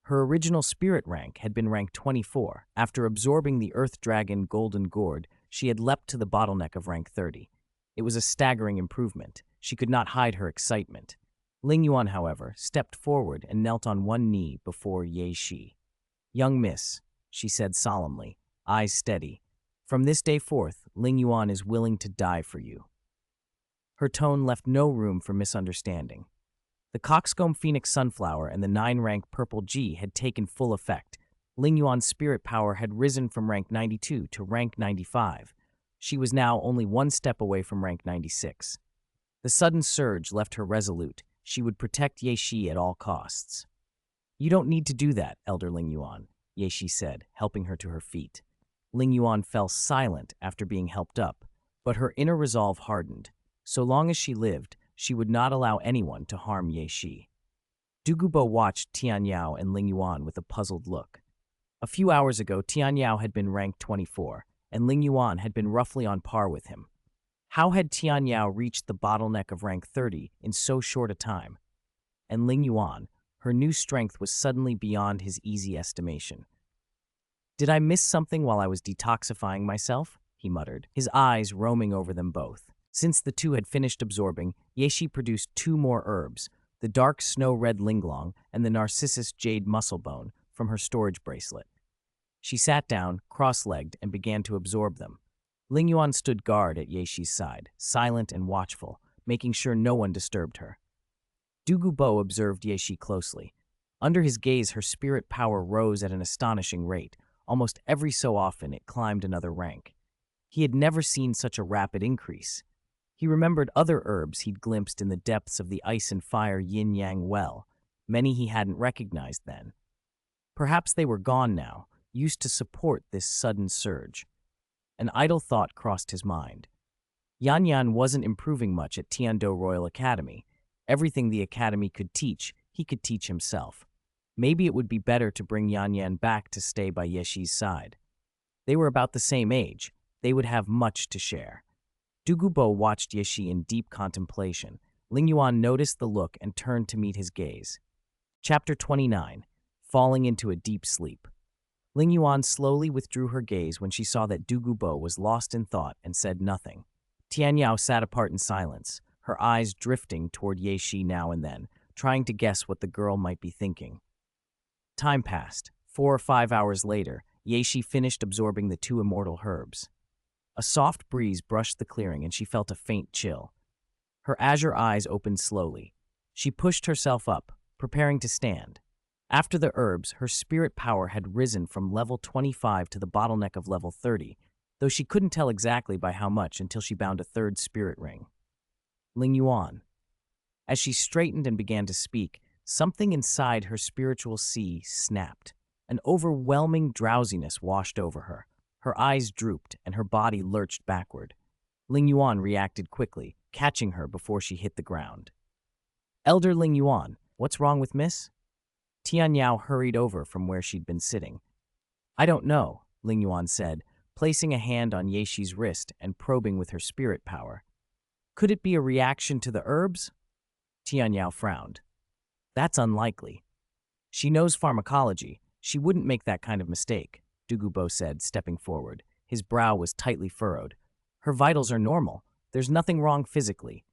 Her original spirit rank had been rank 24. After absorbing the Earth Dragon Golden Gourd, she had leapt to the bottleneck of rank 30. It was a staggering improvement. She could not hide her excitement. Ling Yuan, however, stepped forward and knelt on one knee before Yeshi. Young miss, she said solemnly, eyes steady. From this day forth, Ling Yuan is willing to die for you. Her tone left no room for misunderstanding. The coxcomb phoenix sunflower and the 9-rank purple Ji had taken full effect. Ling Yuan's spirit power had risen from rank 92 to rank 95. She was now only one step away from rank 96. The sudden surge left her resolute. She would protect Yeshi at all costs. You don't need to do that, Elder Ling Yuan, Yeshi said, helping her to her feet. Ling Yuan fell silent after being helped up, but her inner resolve hardened. So long as she lived, she would not allow anyone to harm Yeshi. Dugu Bo watched Tian Yao and Ling Yuan with a puzzled look. A few hours ago, Tian Yao had been ranked 24, and Ling Yuan had been roughly on par with him. How had Tian Yao reached the bottleneck of rank 30 in so short a time? And Ling Yuan, her new strength was suddenly beyond his easy estimation. Did I miss something while I was detoxifying myself? he muttered, his eyes roaming over them both. Since the two had finished absorbing, Yeshi produced two more herbs, the dark snow-red linglong and the narcissus jade musclebone, from her storage bracelet. She sat down, cross-legged, and began to absorb them. Ling Yuan stood guard at Yeshi's side, silent and watchful, making sure no one disturbed her. Dugu observed Yeshi closely. Under his gaze, her spirit power rose at an astonishing rate. Almost every so often, it climbed another rank. He had never seen such a rapid increase. He remembered other herbs he'd glimpsed in the depths of the ice and fire yin-yang well, many he hadn't recognized then. Perhaps they were gone now, used to support this sudden surge. An idle thought crossed his mind. Yan wasn't improving much at Qian Daoliu Royal Academy. Everything the academy could teach, he could teach himself. Maybe it would be better to bring Yan back to stay by Yeshi's side. They were about the same age. They would have much to share. Dugu watched Yeshi in deep contemplation. Ling Yuan noticed the look and turned to meet his gaze. Chapter 29. Falling into a deep sleep. Ling Yuan slowly withdrew her gaze when she saw that Dugu was lost in thought and said nothing. Tian Yao sat apart in silence, her eyes drifting toward Yeshi now and then, trying to guess what the girl might be thinking. Time passed. 4 or 5 hours later, Yeshi finished absorbing the two immortal herbs. A soft breeze brushed the clearing and she felt a faint chill. Her azure eyes opened slowly. She pushed herself up, preparing to stand. After the herbs, her spirit power had risen from level 25 to the bottleneck of level 30, though she couldn't tell exactly by how much until she bound a third spirit ring. Ling Yuan. As she straightened and began to speak, something inside her spiritual sea snapped. An overwhelming drowsiness washed over her. Her eyes drooped and her body lurched backward. Ling Yuan reacted quickly, catching her before she hit the ground. Elder Ling Yuan, what's wrong with Miss? Tian Yao hurried over from where she'd been sitting. I don't know, Ling Yuan said, placing a hand on Yeshi's wrist and probing with her spirit power. Could it be a reaction to the herbs? Tian Yao frowned. That's unlikely. She knows pharmacology. She wouldn't make that kind of mistake, Dugu said, stepping forward. His brow was tightly furrowed. Her vitals are normal. There's nothing wrong physically.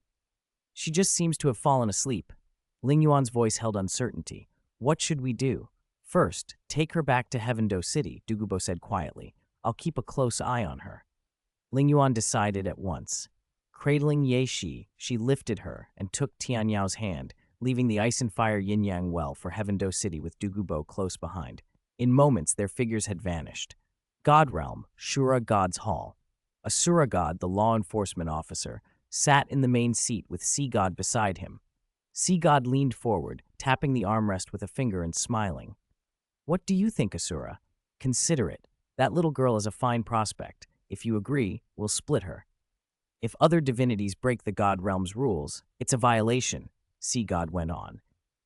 She just seems to have fallen asleep. Ling Yuan's voice held uncertainty. What should we do? First, take her back to Heavendo City, Dugu said quietly. I'll keep a close eye on her. Ling Yuan decided at once. Cradling Yeshi, she lifted her and took Tian Yao's hand, leaving the ice and fire yin-yang well for Heavendo City with Dugu close behind. In moments, their figures had vanished. God Realm, Shura God's Hall. Asura God, the law enforcement officer, sat in the main seat with Sea God beside him. Sea God leaned forward, tapping the armrest with a finger and smiling. What do you think, Asura? Consider it. That little girl is a fine prospect. If you agree, we'll split her. If other divinities break the God Realm's rules, it's a violation, Sea God went on.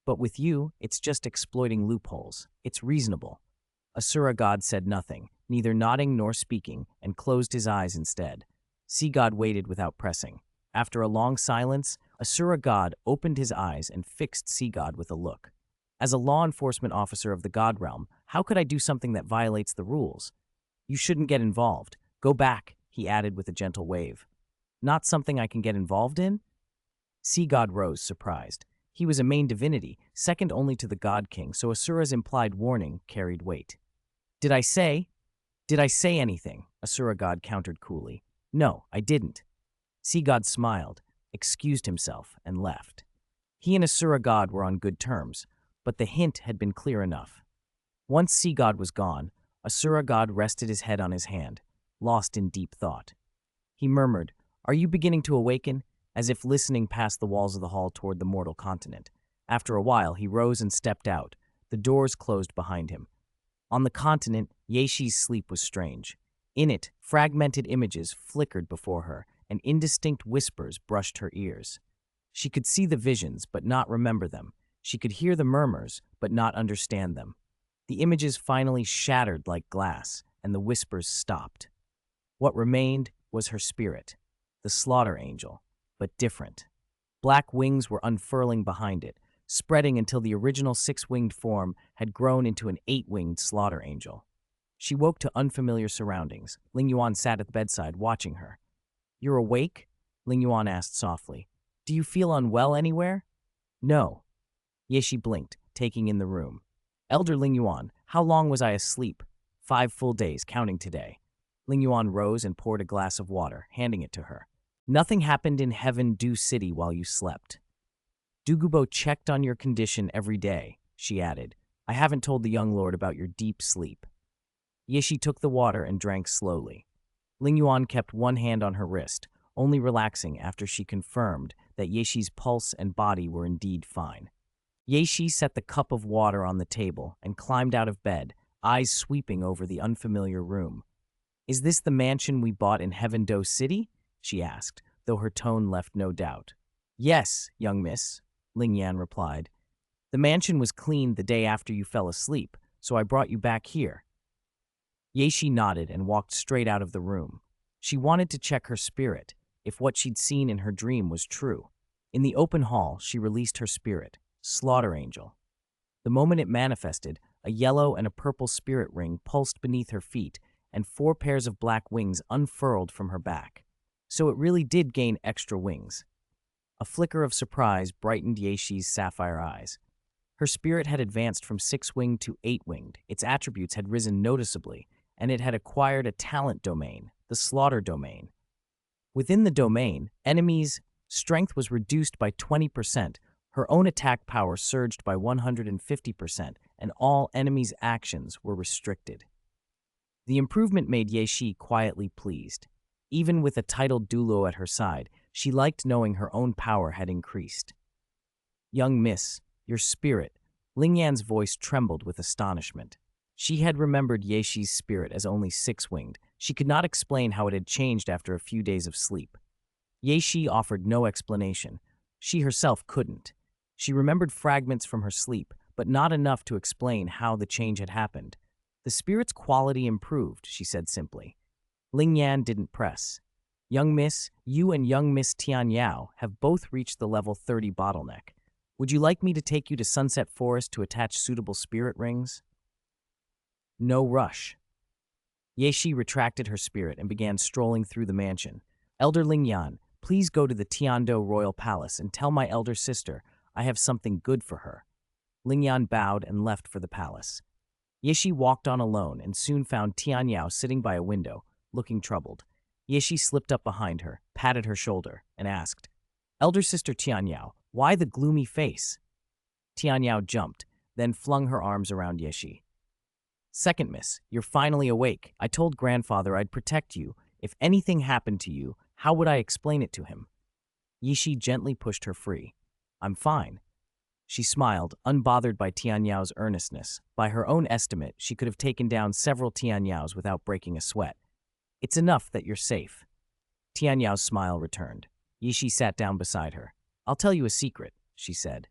But with you, it's just exploiting loopholes. It's reasonable. Asura God said nothing, neither nodding nor speaking, and closed his eyes instead. Sea God waited without pressing. After a long silence, Asura God opened his eyes and fixed Sea God with a look. As a law enforcement officer of the God Realm, how could I do something that violates the rules? You shouldn't get involved. Go back, he added with a gentle wave. Not something I can get involved in? Sea God rose, surprised. He was a main divinity, second only to the God King, so Asura's implied warning carried weight. Did I say anything? Asura God countered coolly. No, I didn't. Sea God smiled, excused himself, and left. He and Asura God were on good terms, but the hint had been clear enough. Once Sea God was gone, Asura God rested his head on his hand, lost in deep thought. He murmured, Are you beginning to awaken? As if listening past the walls of the hall toward the mortal continent. After a while, he rose and stepped out. The doors closed behind him. On the continent, Yeshi's sleep was strange. In it, fragmented images flickered before her, and indistinct whispers brushed her ears. She could see the visions, but not remember them. She could hear the murmurs, but not understand them. The images finally shattered like glass, and the whispers stopped. What remained was her spirit, the slaughter angel, but different. Black wings were unfurling behind it, spreading until the original 6-winged form had grown into an 8-winged slaughter angel. She woke to unfamiliar surroundings. Ling Yuan sat at the bedside, watching her. "You're awake?" Ling Yuan asked softly. "Do you feel unwell anywhere?" "No." Yeshi blinked, taking in the room. "Elder Ling Yuan, how long was I asleep?" "5 full days, counting today." Ling Yuan rose and poured a glass of water, handing it to her. "Nothing happened in Heaven Dew City while you slept. Dugubo checked on your condition every day," she added. "I haven't told the young lord about your deep sleep." Yeshi took the water and drank slowly. Ling Yuan kept one hand on her wrist, only relaxing after she confirmed that Yeshi's pulse and body were indeed fine. Yeshi set the cup of water on the table and climbed out of bed, eyes sweeping over the unfamiliar room. "Is this the mansion we bought in Heaven Dew City?" she asked, though her tone left no doubt. "Yes, young miss," Ling Yan replied. "The mansion was cleaned the day after you fell asleep, so I brought you back here." Yeshi nodded and walked straight out of the room. She wanted to check her spirit, if what she'd seen in her dream was true. In the open hall, she released her spirit, Slaughter Angel. The moment it manifested, a yellow and a purple spirit ring pulsed beneath her feet, and 4 pairs of black wings unfurled from her back. So it really did gain extra wings. A flicker of surprise brightened Yeshi's sapphire eyes. Her spirit had advanced from 6-winged to 8-winged. Its attributes had risen noticeably, and it had acquired a talent domain, the Slaughter domain. Within the domain, enemies' strength was reduced by 20%, her own attack power surged by 150%, and all enemies' actions were restricted. The improvement made Yeshi quietly pleased. Even with a titled Douluo at her side, she liked knowing her own power had increased. "Young miss, your spirit," Ling Yan's voice trembled with astonishment. She had remembered Yeshi's spirit as only 6-winged. She could not explain how it had changed after a few days of sleep. Yeshi offered no explanation. She herself couldn't. She remembered fragments from her sleep, but not enough to explain how the change had happened. "The spirit's quality improved," she said simply. Ling Yan didn't press. "Young miss, you and young miss Tian Yao have both reached the level 30 bottleneck. Would you like me to take you to Sunset Forest to attach suitable spirit rings?" "No rush." Yeshi retracted her spirit and began strolling through the mansion. "Elder Ling Yan, please go to the Tiando Royal Palace and tell my elder sister I have something good for her." Ling Yan bowed and left for the palace. Yeshi walked on alone and soon found Tian Yao sitting by a window, looking troubled. Yeshi slipped up behind her, patted her shoulder, and asked, "Elder sister Tian Yao, why the gloomy face?" Tian Yao jumped, then flung her arms around Yeshi. "Second miss, you're finally awake. I told grandfather I'd protect you. If anything happened to you, how would I explain it to him?" Yeshi gently pushed her free. "I'm fine." She smiled, unbothered by Tian Yao's earnestness. By her own estimate, she could have taken down several Tian Yaos without breaking a sweat. "It's enough that you're safe." Tian Yao's smile returned. Yeshi sat down beside her. "I'll tell you a secret," she said.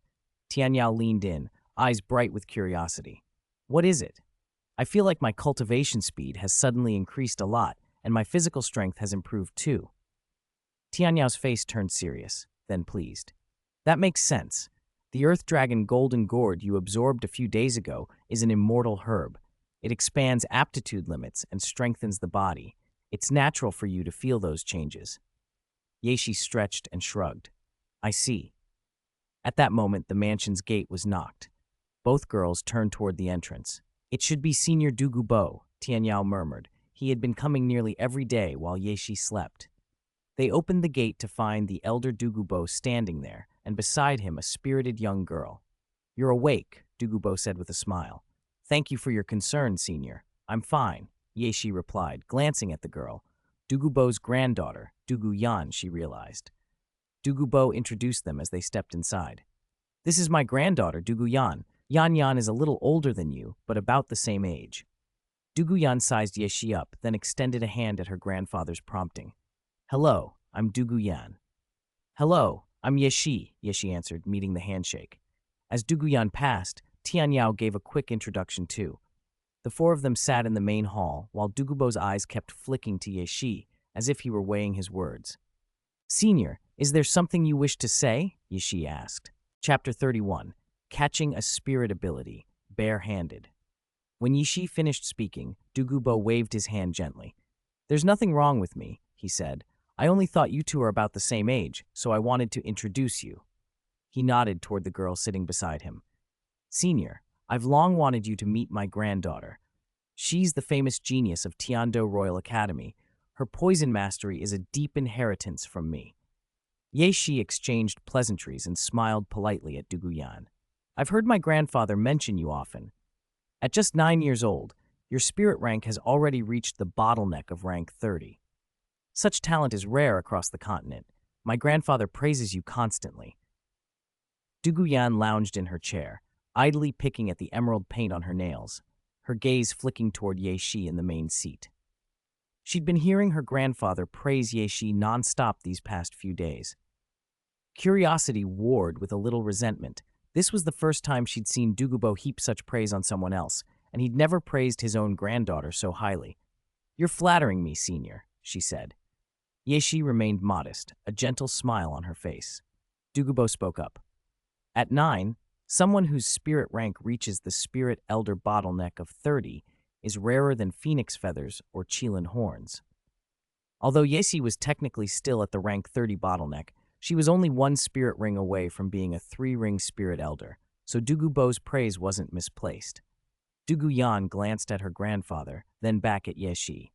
Tian Yao leaned in, eyes bright with curiosity. "What is it?" "I feel like my cultivation speed has suddenly increased a lot, and my physical strength has improved too." Tian Yao's face turned serious, then pleased. "That makes sense. The Earth Dragon Golden Gourd you absorbed a few days ago is an immortal herb. It expands aptitude limits and strengthens the body. It's natural for you to feel those changes." Yeshi stretched and shrugged. "I see." At that moment, the mansion's gate was knocked. Both girls turned toward the entrance. "It should be Senior Dugubo," Tian Yao murmured. He had been coming nearly every day while Yeshi slept. They opened the gate to find the elder Dugubo standing there, and beside him a spirited young girl. "You're awake," Dugubo said with a smile. "Thank you for your concern, Senior. I'm fine," Yeshi replied, glancing at the girl. Dugubo's granddaughter, Dugu Yan, she realized. Dugubo introduced them as they stepped inside. "This is my granddaughter, Dugu Yan. Yan is a little older than you, but about the same age." Dugu Yan sized Yeshi up, then extended a hand at her grandfather's prompting. "Hello, I'm Dugu Yan." "Hello, I'm Yeshi," Yeshi answered, meeting the handshake. As Dugu Yan passed, Tian Yao gave a quick introduction too. The 4 of them sat in the main hall, while Dugubo's eyes kept flicking to Yeshi, as if he were weighing his words. "Senior, is there something you wish to say?" Yeshi asked. Chapter 31. Catching a Spirit Ability, Bare-Handed. When Yishi finished speaking, Dugubo waved his hand gently. "There's nothing wrong with me," he said. "I only thought you two are about the same age, so I wanted to introduce you." He nodded toward the girl sitting beside him. "Senior, I've long wanted you to meet my granddaughter. She's the famous genius of Qian Daoliu Academy. Her poison mastery is a deep inheritance from me." Ye Shi exchanged pleasantries and smiled politely at Duguyan. "I've heard my grandfather mention you often. At just 9 years old, your spirit rank has already reached the bottleneck of rank 30. Such talent is rare across the continent. My grandfather praises you constantly." Duguyan lounged in her chair, idly picking at the emerald paint on her nails, her gaze flicking toward Ye Shi in the main seat. She'd been hearing her grandfather praise Ye Shi nonstop these past few days. Curiosity warred with a little resentment. This was the first time she'd seen Dugubo heap such praise on someone else, and he'd never praised his own granddaughter so highly. "You're flattering me, senior," she said. Ye Shi remained modest, a gentle smile on her face. Dugubo spoke up. "At 9, someone whose spirit rank reaches the spirit elder bottleneck of 30 is rarer than phoenix feathers or Qilin horns." Although Yesi was technically still at the rank 30 bottleneck, she was only 1 spirit ring away from being a 3-ring spirit elder, so Dugubo's praise wasn't misplaced. Duguyan glanced at her grandfather, then back at Yeshi.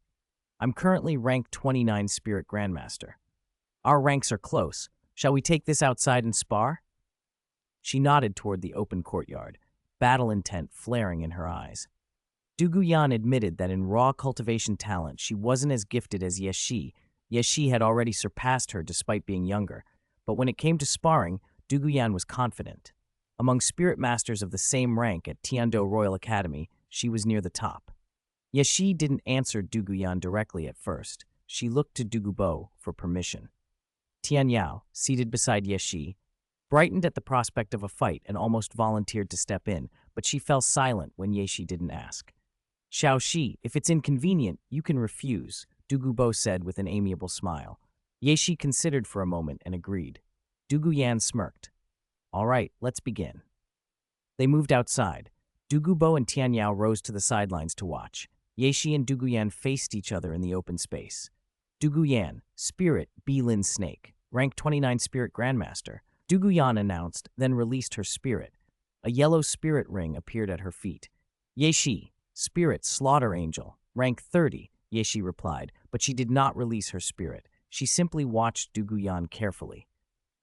"I'm currently rank 29 spirit grandmaster. Our ranks are close. Shall we take this outside and spar?" She nodded toward the open courtyard, battle intent flaring in her eyes. Duguyan admitted that in raw cultivation talent she wasn't as gifted as Yeshi. Yeshi had already surpassed her despite being younger, but when it came to sparring, Duguyan was confident. Among spirit masters of the same rank at Tiando Royal Academy, she was near the top. Yeshi didn't answer Duguyan directly at first. She looked to Dugubo for permission. Tian Yao, seated beside Yeshi, brightened at the prospect of a fight and almost volunteered to step in, but she fell silent when Yeshi didn't ask. "Xiao Shi, if it's inconvenient, you can refuse," Dugubo said with an amiable smile. Yeshi considered for a moment and agreed. Duguyan smirked. "All right, let's begin." They moved outside. Dugubo and Tianyao rose to the sidelines to watch. Yeshi and Duguyan faced each other in the open space. Duguyan, Spirit Bilin Snake, rank 29 Spirit Grandmaster, Duguyan announced, then released her spirit. A yellow spirit ring appeared at her feet. Yeshi, Spirit Slaughter Angel, rank 30, Yeshi replied, but she did not release her spirit. She simply watched Duguyan carefully.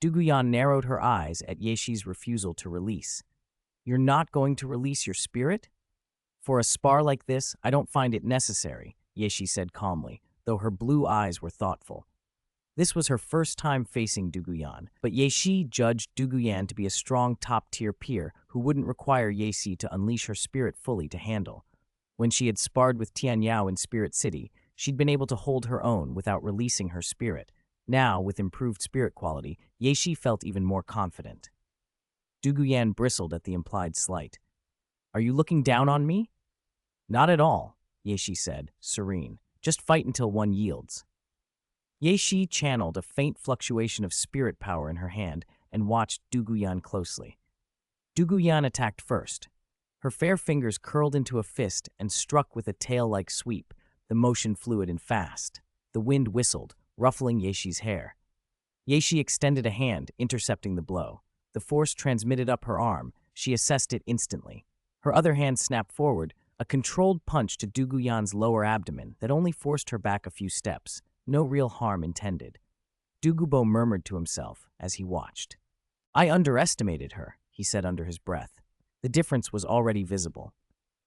Duguyan narrowed her eyes at Yeshi's refusal to release. "You're not going to release your spirit?" "For a spar like this, I don't find it necessary," Yeshi said calmly, though her blue eyes were thoughtful. This was her first time facing Duguyan, but Yeshi judged Duguyan to be a strong top-tier peer who wouldn't require Yeshi to unleash her spirit fully to handle. When she had sparred with Tian Yao in Spirit City, she'd been able to hold her own without releasing her spirit. Now, with improved spirit quality, Yeshi felt even more confident. Duguyan bristled at the implied slight. "Are you looking down on me?" "Not at all," Yeshi said, serene. "Just fight until one yields." Yeshi channeled a faint fluctuation of spirit power in her hand and watched Duguyan closely. Duguyan attacked first. Her fair fingers curled into a fist and struck with a tail-like sweep, the motion fluid and fast. The wind whistled, ruffling Yeshi's hair. Yeshi extended a hand, intercepting the blow. The force transmitted up her arm. She assessed it instantly. Her other hand snapped forward, a controlled punch to Duguyan's lower abdomen that only forced her back a few steps. No real harm intended. Dugubo murmured to himself as he watched. "I underestimated her," he said under his breath. The difference was already visible.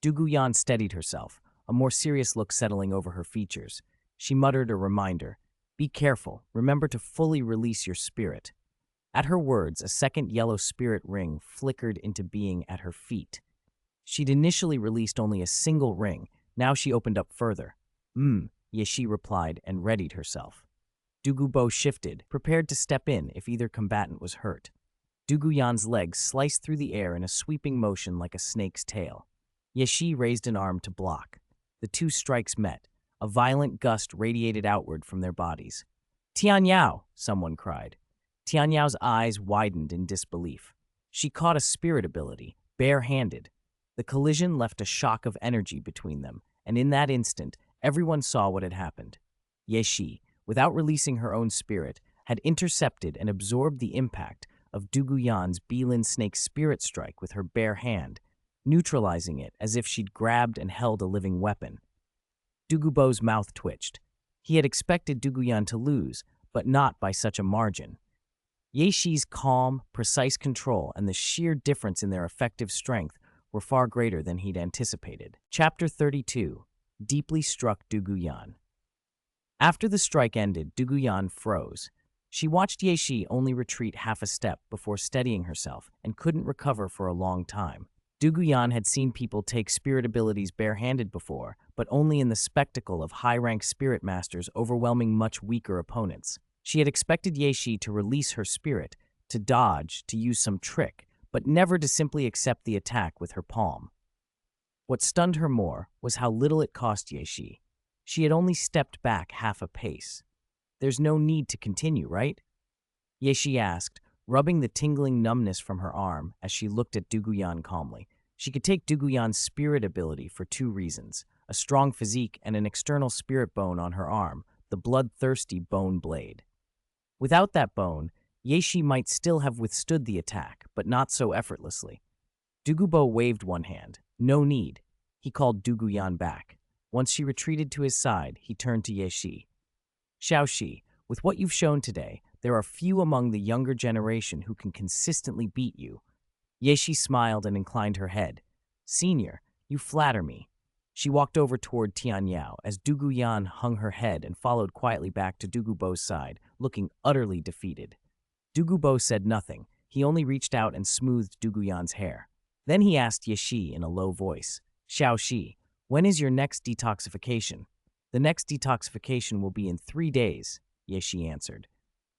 Duguyan steadied herself, a more serious look settling over her features. She muttered a reminder. "Be careful. Remember to fully release your spirit." At her words, a second yellow spirit ring flickered into being at her feet. She'd initially released only a single ring. Now she opened up further. Yeshi replied and readied herself. Dugubo shifted, prepared to step in if either combatant was hurt. Duguyan's legs sliced through the air in a sweeping motion like a snake's tail. Yeshi raised an arm to block. The two strikes met. A violent gust radiated outward from their bodies. "Tian Yao!" someone cried. Tian Yao's eyes widened in disbelief. She caught a spirit ability, bare-handed. The collision left a shock of energy between them, and in that instant, everyone saw what had happened. Ye Shi, without releasing her own spirit, had intercepted and absorbed the impact of Du Guyan's Beelin Snake spirit strike with her bare hand, neutralizing it as if she'd grabbed and held a living weapon. Du Gubo's mouth twitched. He had expected Du Guyan to lose, but not by such a margin. Ye Shi's calm, precise control and the sheer difference in their effective strength were far greater than he'd anticipated. Chapter 32. Deeply struck Du Guyan. After the strike ended, Du Guyan froze. She watched Ye Shi only retreat half a step before steadying herself and couldn't recover for a long time. Du Guyan had seen people take spirit abilities barehanded before, but only in the spectacle of high-rank spirit masters overwhelming much weaker opponents. She had expected Ye Shi to release her spirit, to dodge, to use some trick, but never to simply accept the attack with her palm. What stunned her more was how little it cost Ye Shi. She had only stepped back half a pace. There's no need to continue, right? Ye Shi asked, rubbing the tingling numbness from her arm as she looked at Du Guyan calmly. She could take Du Guyan's spirit ability for two reasons, a strong physique and an external spirit bone on her arm, the bloodthirsty bone blade. Without that bone, Ye Shi might still have withstood the attack, but not so effortlessly. Du Gubo waved one hand. No need. He called Du Guyan back. Once she retreated to his side, he turned to Ye Shi. Xiao Shi, with what you've shown today, there are few among the younger generation who can consistently beat you. Ye Shi smiled and inclined her head. Senior, you flatter me. She walked over toward Tian Yao as Du Guyan hung her head and followed quietly back to Du Gubo's side, looking utterly defeated. Du Gubo said nothing. He only reached out and smoothed Du Guyan's hair. Then he asked Ye Shi in a low voice, Xiao Shi, when is your next detoxification? The next detoxification will be in 3 days, Ye Shi answered.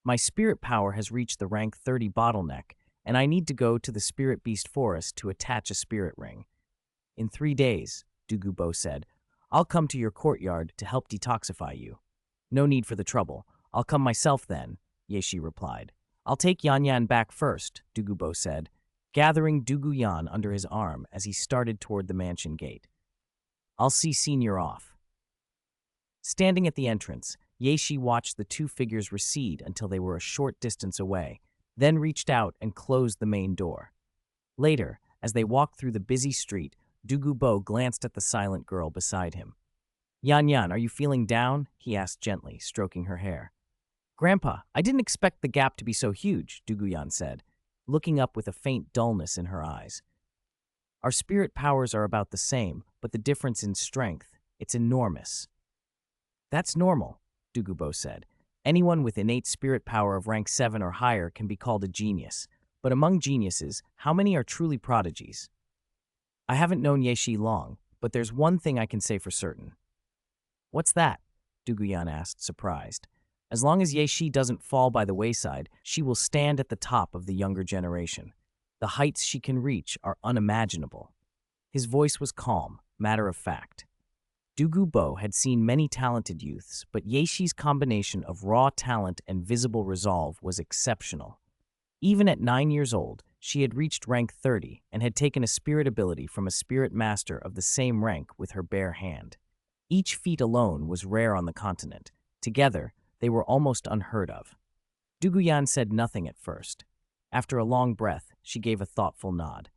My spirit power has reached the rank 30 bottleneck, and I need to go to the Spirit Beast Forest to attach a spirit ring. In 3 days, Du Gubo said, I'll come to your courtyard to help detoxify you. No need for the trouble. I'll come myself then, Ye Shi replied. I'll take Yan Yan back first, Du Gubo said, gathering Du Guyan under his arm as he started toward the mansion gate. I'll see Senior off. Standing at the entrance, Ye Shi watched the two figures recede until they were a short distance away, then reached out and closed the main door. Later, as they walked through the busy street, Du Gubo glanced at the silent girl beside him. Yan Yan, are you feeling down? He asked gently, stroking her hair. Grandpa, I didn't expect the gap to be so huge, Du Guyan said, looking up with a faint dullness in her eyes. Our spirit powers are about the same, but the difference in strength, it's enormous. That's normal, Du Gubo said. Anyone with innate spirit power of rank 7 or higher can be called a genius, but among geniuses, how many are truly prodigies? I haven't known Ye Shi long, but there's one thing I can say for certain. What's that? Du Guyan asked, surprised. As long as Ye Shi doesn't fall by the wayside, she will stand at the top of the younger generation. The heights she can reach are unimaginable. His voice was calm, matter of fact. Du Gubo had seen many talented youths, but Ye Shi's combination of raw talent and visible resolve was exceptional. Even at 9 years old, she had reached rank 30 and had taken a spirit ability from a spirit master of the same rank with her bare hand. Each feat alone was rare on the continent. Together, they were almost unheard of. Du Guyan said nothing at first. After a long breath, she gave a thoughtful nod.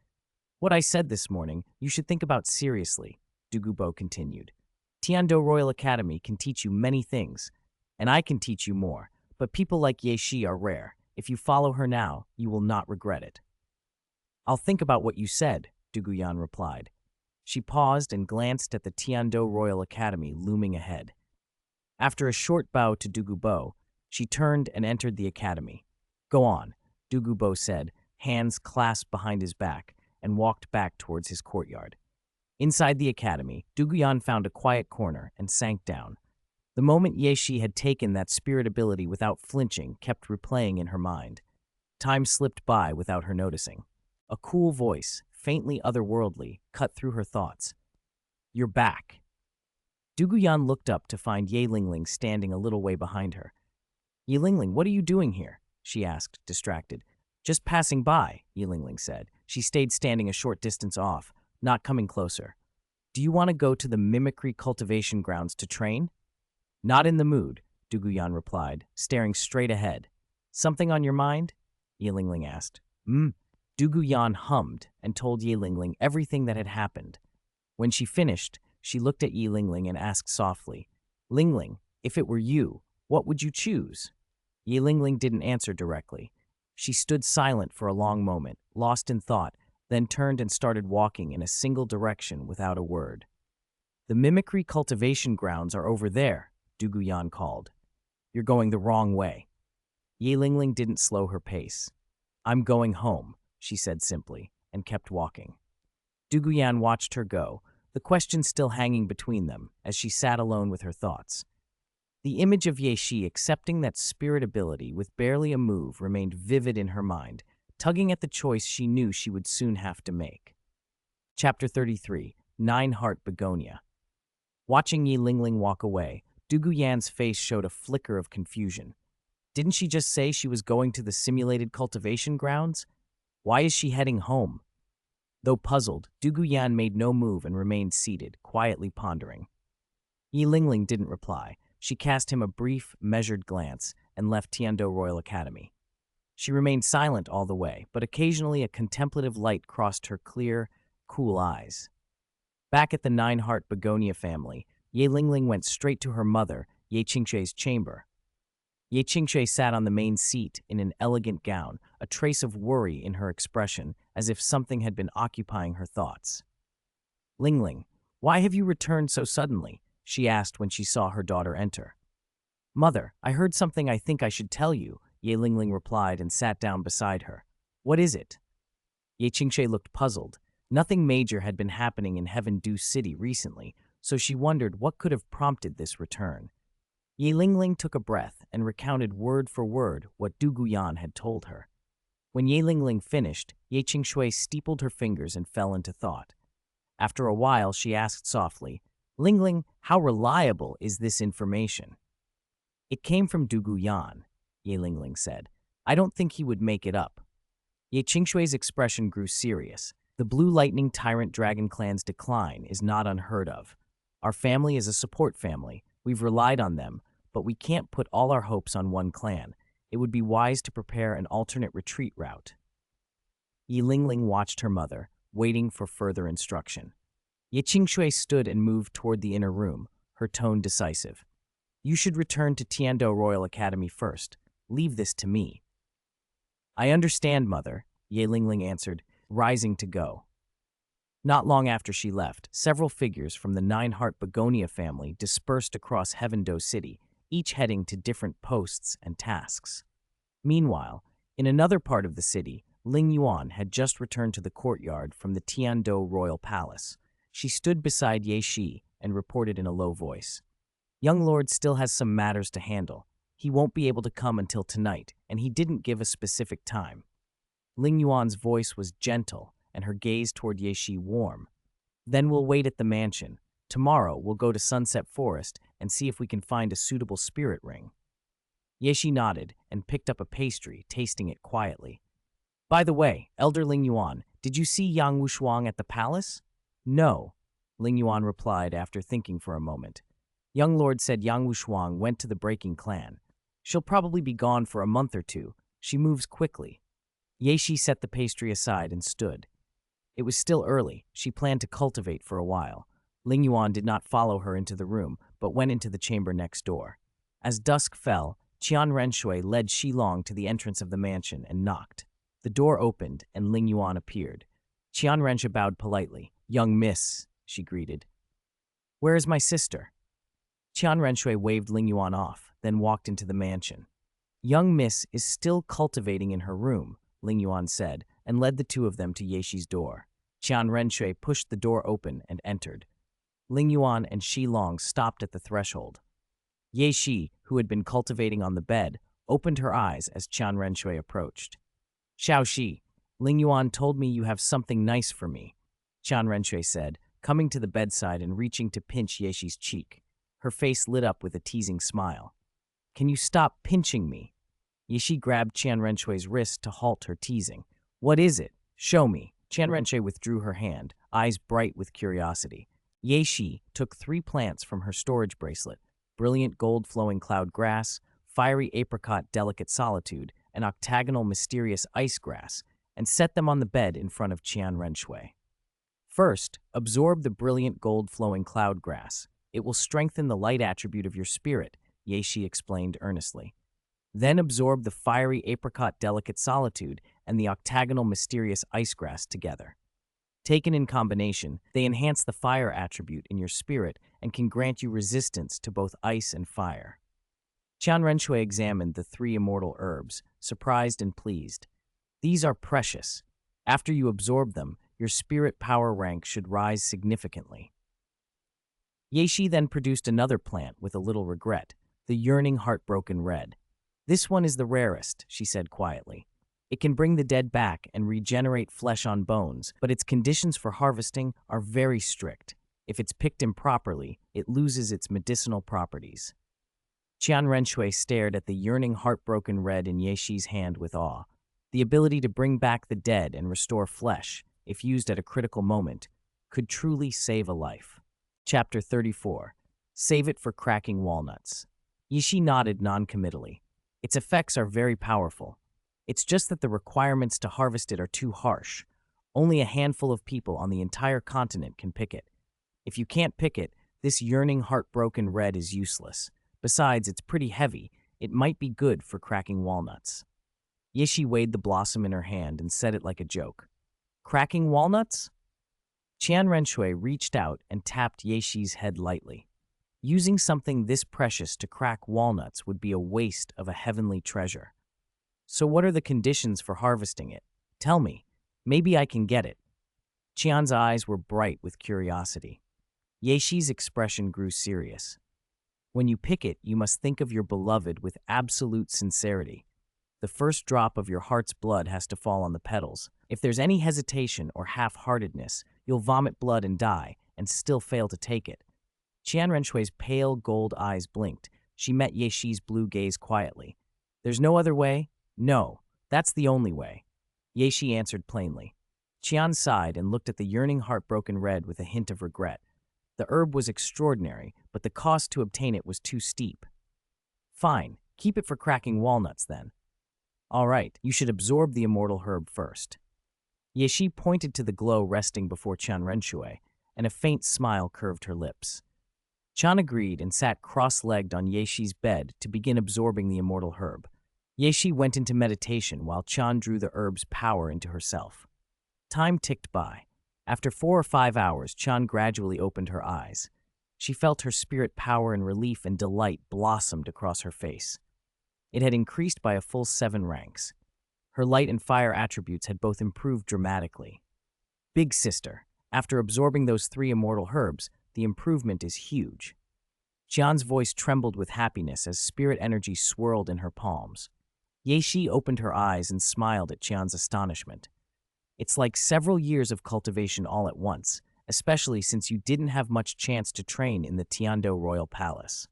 What I said this morning, you should think about seriously, Du Gubo continued. Qian Daoliu Royal Academy can teach you many things, and I can teach you more, but people like Ye Shi are rare. If you follow her now, you will not regret it. I'll think about what you said, Du Guyan replied. She paused and glanced at the Qian Daoliu Royal Academy looming ahead. After a short bow to Du Gubo, she turned and entered the academy. Go on, Du Gubo said, hands clasped behind his back, and walked back towards his courtyard. Inside the academy, Du Guyan found a quiet corner and sank down. The moment Ye Shi had taken that spirit ability without flinching kept replaying in her mind. Time slipped by without her noticing. A cool voice, faintly otherworldly, cut through her thoughts. You're back. Du Guyan looked up to find Ye Lingling standing a little way behind her. Ye Lingling, what are you doing here? She asked, distracted. Just passing by, Ye Lingling said. She stayed standing a short distance off, not coming closer. Do you want to go to the mimicry cultivation grounds to train? Not in the mood, Duguyan replied, staring straight ahead. Something on your mind? Ye Lingling asked. Duguyan hummed and told Ye Lingling everything that had happened. When she finished, she looked at Ye Lingling and asked softly, Lingling, if it were you, what would you choose? Ye Lingling didn't answer directly. She stood silent for a long moment, lost in thought, then turned and started walking in a single direction without a word. The mimicry cultivation grounds are over there, Duguyan called. You're going the wrong way. Ye Lingling didn't slow her pace. I'm going home, she said simply, and kept walking. Duguyan watched her go, the question still hanging between them as she sat alone with her thoughts. The image of Ye Shi accepting that spirit ability with barely a move remained vivid in her mind, tugging at the choice she knew she would soon have to make. Chapter 33, Nine-Heart Begonia. Watching Ye Lingling walk away, Duguyan's face showed a flicker of confusion. Didn't she just say she was going to the simulated cultivation grounds? Why is she heading home? Though puzzled, Duguyan made no move and remained seated, quietly pondering. Ye Lingling didn't reply. She cast him a brief, measured glance and left Tiando Royal Academy. She remained silent all the way, but occasionally a contemplative light crossed her clear, cool eyes. Back at the Nine-Heart Begonia family, Ye Lingling went straight to her mother, Ye Qingshui's chamber. Ye Qingshui sat on the main seat in an elegant gown, a trace of worry in her expression, as if something had been occupying her thoughts. Lingling, why have you returned so suddenly? She asked when she saw her daughter enter. Mother, I heard something I think I should tell you, Ye Lingling replied and sat down beside her. What is it? Ye Qingshui looked puzzled. Nothing major had been happening in Heaven Dew City recently, so she wondered what could have prompted this return. Ye Lingling took a breath and recounted word for word what Duguyan had told her. When Ye Lingling finished, Ye Qingshui steepled her fingers and fell into thought. After a while, she asked softly, Lingling, how reliable is this information? It came from Duguyan, Ye Lingling said. I don't think he would make it up. Ye Qingshui's expression grew serious. The Blue Lightning Tyrant Dragon Clan's decline is not unheard of. Our family is a support family. We've relied on them, but we can't put all our hopes on one clan. It would be wise to prepare an alternate retreat route. Ye Lingling watched her mother, waiting for further instruction. Ye Qingshui stood and moved toward the inner room, her tone decisive. You should return to Tiando Royal Academy first. Leave this to me. I understand, Mother, Ye Lingling answered, rising to go. Not long after she left, several figures from the Nine-Heart Begonia family dispersed across Heaven Dew City, each heading to different posts and tasks. Meanwhile, in another part of the city, Ling Yuan had just returned to the courtyard from the Tiando Royal Palace. She stood beside Ye Shi and reported in a low voice. Young Lord still has some matters to handle. He won't be able to come until tonight, and he didn't give a specific time. Ling Yuan's voice was gentle, and her gaze toward Ye Shi warm. Then we'll wait at the mansion. Tomorrow we'll go to Sunset Forest and see if we can find a suitable spirit ring. Ye Shi nodded and picked up a pastry, tasting it quietly. By the way, Elder Ling Yuan, did you see Yang Wushuang at the palace? No, Ling Yuan replied after thinking for a moment. Young Lord said Yang Wushuang went to the Breaking Clan. She'll probably be gone for a month or two. She moves quickly. Ye Shi set the pastry aside and stood. It was still early. She planned to cultivate for a while. Ling Yuan did not follow her into the room, but went into the chamber next door. As dusk fell, Qian Renshui led Shilong to the entrance of the mansion and knocked. The door opened, and Ling Yuan appeared. Qian Renshui bowed politely. Young miss, she greeted. Where is my sister? Qian Renshui waved Ling Yuan off, then walked into the mansion. Young miss is still cultivating in her room, Ling Yuan said, and led the two of them to Ye Shi's door. Qian Renshui pushed the door open and entered. Ling Yuan and Shilong stopped at the threshold. Ye Shi, who had been cultivating on the bed, opened her eyes as Qian Renshui approached. Xiao Shi, Ling Yuan told me you have something nice for me, Qian Renshui said, coming to the bedside and reaching to pinch Ye Shi's cheek. Her face lit up with a teasing smile. Can you stop pinching me? Ye Shi grabbed Qian Renshui's wrist to halt her teasing. What is it? Show me. Qian Renshi withdrew her hand, eyes bright with curiosity. Ye Shi took 3 plants from her storage bracelet: brilliant gold flowing cloud grass, fiery apricot delicate solitude, and octagonal mysterious ice grass, and set them on the bed in front of Qian Renshui. First, absorb the brilliant gold flowing cloud grass. It will strengthen the light attribute of your spirit, Ye Shi explained earnestly. Then absorb the fiery apricot delicate solitude and the octagonal mysterious ice grass together. Taken in combination, they enhance the fire attribute in your spirit and can grant you resistance to both ice and fire. Qian Renshui examined the 3 immortal herbs, surprised and pleased. These are precious. After you absorb them, your spirit power rank should rise significantly. Ye Shi then produced another plant with a little regret, the yearning heartbroken red. This one is the rarest, she said quietly. It can bring the dead back and regenerate flesh on bones, but its conditions for harvesting are very strict. If it's picked improperly, it loses its medicinal properties. Qian Renshui stared at the yearning heartbroken red in Ye Shi's hand with awe. The ability to bring back the dead and restore flesh, if used at a critical moment, could truly save a life. Chapter 34. Save it for cracking walnuts. Ye Shi nodded non-committally. Its effects are very powerful. It's just that the requirements to harvest it are too harsh. Only a handful of people on the entire continent can pick it. If you can't pick it, this yearning heartbroken red is useless. Besides, it's pretty heavy. It might be good for cracking walnuts. Ye Shi weighed the blossom in her hand and said it like a joke. Cracking walnuts? Qian Renshui reached out and tapped Ye Shi's head lightly. Using something this precious to crack walnuts would be a waste of a heavenly treasure. So what are the conditions for harvesting it? Tell me. Maybe I can get it. Qian's eyes were bright with curiosity. Ye Shi's expression grew serious. When you pick it, you must think of your beloved with absolute sincerity. The first drop of your heart's blood has to fall on the petals. If there's any hesitation or half-heartedness, you'll vomit blood and die, and still fail to take it. Qian Renshui's pale gold eyes blinked. She met Ye Shi's blue gaze quietly. There's no other way? No, that's the only way. Ye Shi answered plainly. Qian sighed and looked at the yearning heartbroken red with a hint of regret. The herb was extraordinary, but the cost to obtain it was too steep. Fine, keep it for cracking walnuts then. All right, you should absorb the immortal herb first. Ye Shi pointed to the glow resting before Qian Renshui, and a faint smile curved her lips. Qian agreed and sat cross-legged on Ye Shi's bed to begin absorbing the immortal herb. Ye Shi went into meditation while Qian drew the herb's power into herself. Time ticked by. After 4 or 5 hours, Qian gradually opened her eyes. She felt her spirit power and relief and delight blossomed across her face. It had increased by a full 7 ranks. Her light and fire attributes had both improved dramatically. Big sister, after absorbing those 3 immortal herbs, the improvement is huge. Qian's voice trembled with happiness as spirit energy swirled in her palms. Ye Shi opened her eyes and smiled at Qian's astonishment. It's like several years of cultivation all at once, especially since you didn't have much chance to train in the Tiando Royal Palace.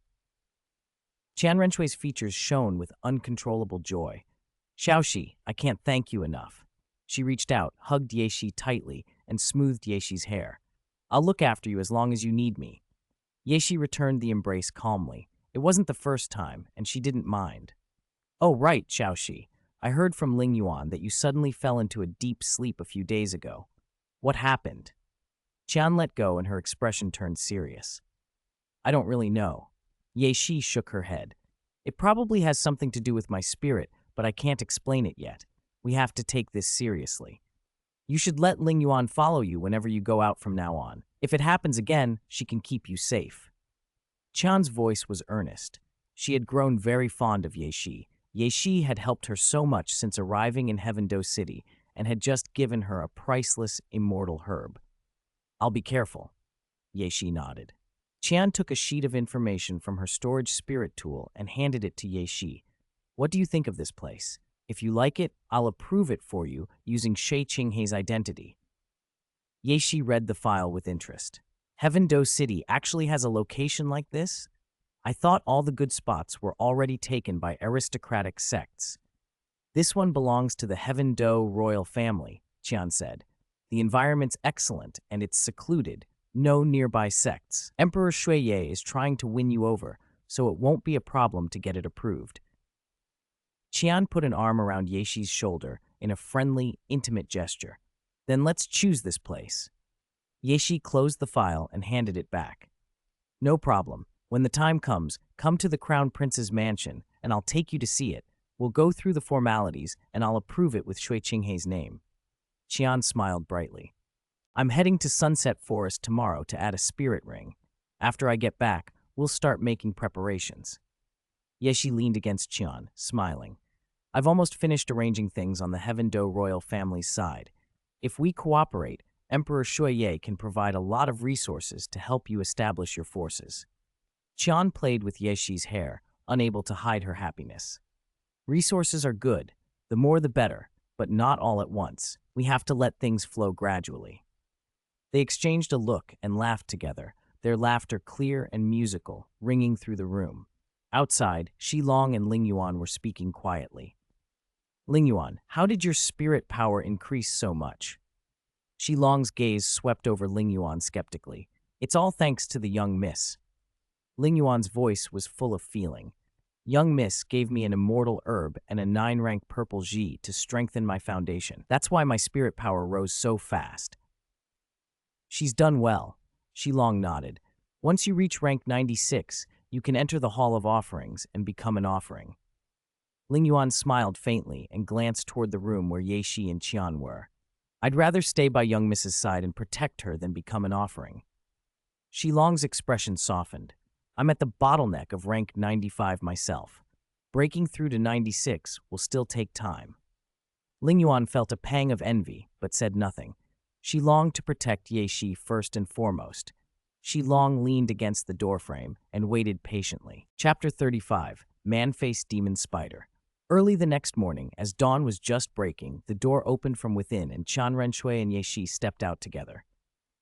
Qian Renshui's features shone with uncontrollable joy. Xiaoxi, I can't thank you enough. She reached out, hugged Ye Shi tightly, and smoothed Ye Shi's hair. I'll look after you as long as you need me. Ye Shi returned the embrace calmly. It wasn't the first time, and she didn't mind. Oh, right, Xiaoxi. I heard from Ling Yuan that you suddenly fell into a deep sleep a few days ago. What happened? Qian let go and her expression turned serious. I don't really know. Ye Shi shook her head. It probably has something to do with my spirit, but I can't explain it yet. We have to take this seriously. You should let Ling Yuan follow you whenever you go out from now on. If it happens again, she can keep you safe. Qian's voice was earnest. She had grown very fond of Ye Shi. Ye Shi had helped her so much since arriving in Heavendoe City and had just given her a priceless, immortal herb. I'll be careful. Ye Shi nodded. Qian took a sheet of information from her storage spirit tool and handed it to Ye Shi. What do you think of this place? If you like it, I'll approve it for you using Shui Qinghei's identity. Ye Shi read the file with interest. Heavendoe City actually has a location like this? I thought all the good spots were already taken by aristocratic sects. This one belongs to the Heavendoe royal family, Qian said. The environment's excellent and it's secluded, no nearby sects. Emperor Shuiye is trying to win you over, so it won't be a problem to get it approved. Qian put an arm around Yexi's shoulder in a friendly, intimate gesture. Then let's choose this place. Yexi closed the file and handed it back. No problem. When the time comes, come to the Crown Prince's mansion, and I'll take you to see it. We'll go through the formalities, and I'll approve it with Shui Qinghei's name. Qian smiled brightly. I'm heading to Sunset Forest tomorrow to add a spirit ring. After I get back, we'll start making preparations. Yexi leaned against Qian, smiling. I've almost finished arranging things on the Heaven Do royal family's side. If we cooperate, Emperor Shuiye can provide a lot of resources to help you establish your forces. Qian played with Yexi's hair, unable to hide her happiness. Resources are good, the more the better, but not all at once. We have to let things flow gradually. They exchanged a look and laughed together, their laughter clear and musical, ringing through the room. Outside, Shilong and Lingyuan were speaking quietly. Lingyuan, how did your spirit power increase so much? Shilong's gaze swept over Lingyuan skeptically. It's all thanks to the young miss. Lingyuan's voice was full of feeling. Young miss gave me an immortal herb and a 9-rank purple Ji to strengthen my foundation. That's why my spirit power rose so fast. She's done well. Shilong nodded. Once you reach rank 96, you can enter the Hall of Offerings and become an offering. Lingyuan smiled faintly and glanced toward the room where Yexi and Qian were. I'd rather stay by young Miss's side and protect her than become an offering. Shilong's expression softened. I'm at the bottleneck of rank 95 myself. Breaking through to 96 will still take time. Lingyuan felt a pang of envy, but said nothing. She longed to protect Yexi first and foremost. Shilong leaned against the doorframe and waited patiently. Chapter 35, Man-Faced Demon Spider. Early the next morning, as dawn was just breaking, the door opened from within and Qian Renshui and Yexi stepped out together.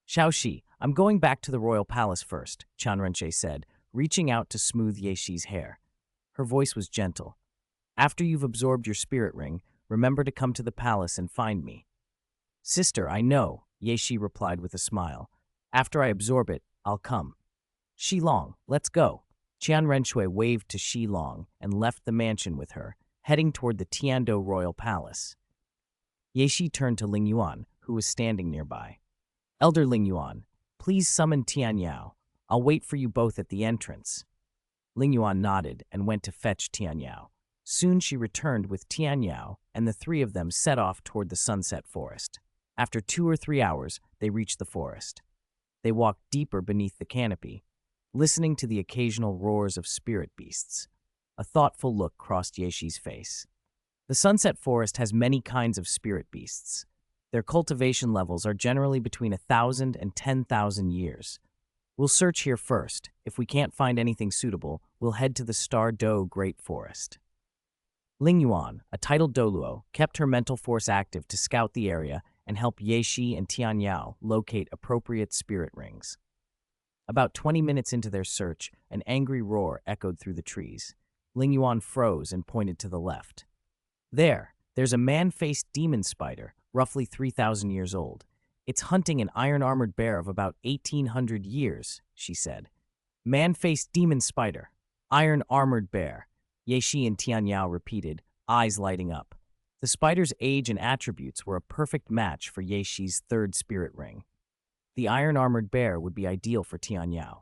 Xiaoxi, I'm going back to the royal palace first, Qian Renshui said, reaching out to smooth Yexi's hair. Her voice was gentle. After you've absorbed your spirit ring, remember to come to the palace and find me. Sister, I know, Yexi replied with a smile. After I absorb it, I'll come. Shilong, let's go. Qian Renshui waved to Shilong and left the mansion with her, heading toward the Tiando royal palace. Yexi turned to Lingyuan, who was standing nearby. Elder Lingyuan, please summon Tianyao. I'll wait for you both at the entrance. Lingyuan nodded and went to fetch Tianyao. Soon she returned with Tianyao, and the three of them set off toward the Sunset Forest. After 2 or 3 hours, they reached the forest. They walked deeper beneath the canopy, listening to the occasional roars of spirit beasts. A thoughtful look crossed Yexi's face. The Sunset Forest has many kinds of spirit beasts. Their cultivation levels are generally between 1,000 and 10,000 years. We'll search here first. If we can't find anything suitable, we'll head to the Star Do Great Forest. Lingyuan, a titled Douluo, kept her mental force active to scout the area and help Yexi and Tianyao locate appropriate spirit rings. About 20 minutes into their search, an angry roar echoed through the trees. Lingyuan froze and pointed to the left. There's a man-faced demon spider, roughly 3,000 years old. It's hunting an iron-armored bear of about 1,800 years, she said. Man-faced demon spider, iron-armored bear, Yexi and Tianyao repeated, eyes lighting up. The spider's age and attributes were a perfect match for Yexi's third spirit ring. The iron-armored bear would be ideal for Tianyao.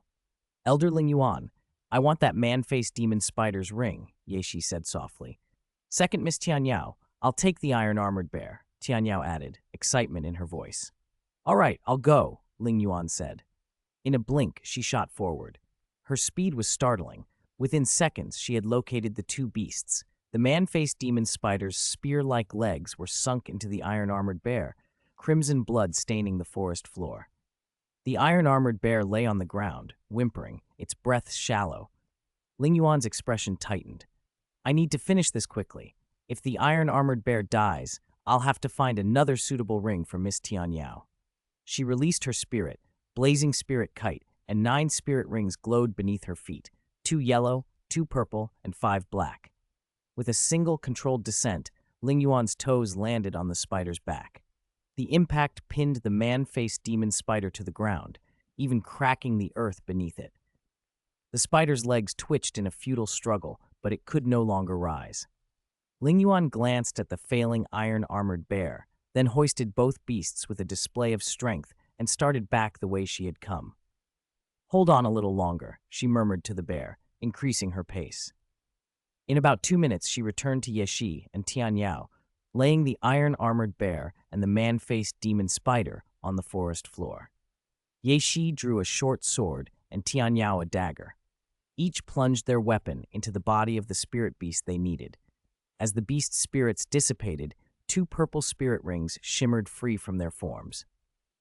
Elder Lingyuan, I want that man-faced demon spider's ring, Yexi said softly. Second Miss Tianyao, I'll take the iron-armored bear, Tianyao added, excitement in her voice. All right, I'll go, Lingyuan said. In a blink, she shot forward. Her speed was startling. Within seconds, she had located the two beasts. The man-faced demon spider's spear-like legs were sunk into the iron-armored bear, crimson blood staining the forest floor. The iron-armored bear lay on the ground, whimpering, its breath shallow. Lingyuan's expression tightened. I need to finish this quickly. If the iron-armored bear dies, I'll have to find another suitable ring for Miss Tianyao. She released her spirit, blazing spirit kite, and 9 spirit rings glowed beneath her feet, 2 yellow, 2 purple, and 5 black. With a single controlled descent, Lingyuan's toes landed on the spider's back. The impact pinned the man-faced demon spider to the ground, even cracking the earth beneath it. The spider's legs twitched in a futile struggle, but it could no longer rise. Ling Yuan glanced at the failing iron-armored bear, then hoisted both beasts with a display of strength and started back the way she had come. "Hold on a little longer," she murmured to the bear, increasing her pace. In about 2 minutes, she returned to Yeshi and Tian Yao, laying the iron-armored bear and the man-faced demon spider on the forest floor. Yeshi drew a short sword and Tian Yao a dagger. Each plunged their weapon into the body of the spirit beast they needed. As the beast's spirits dissipated, 2 purple spirit rings shimmered free from their forms.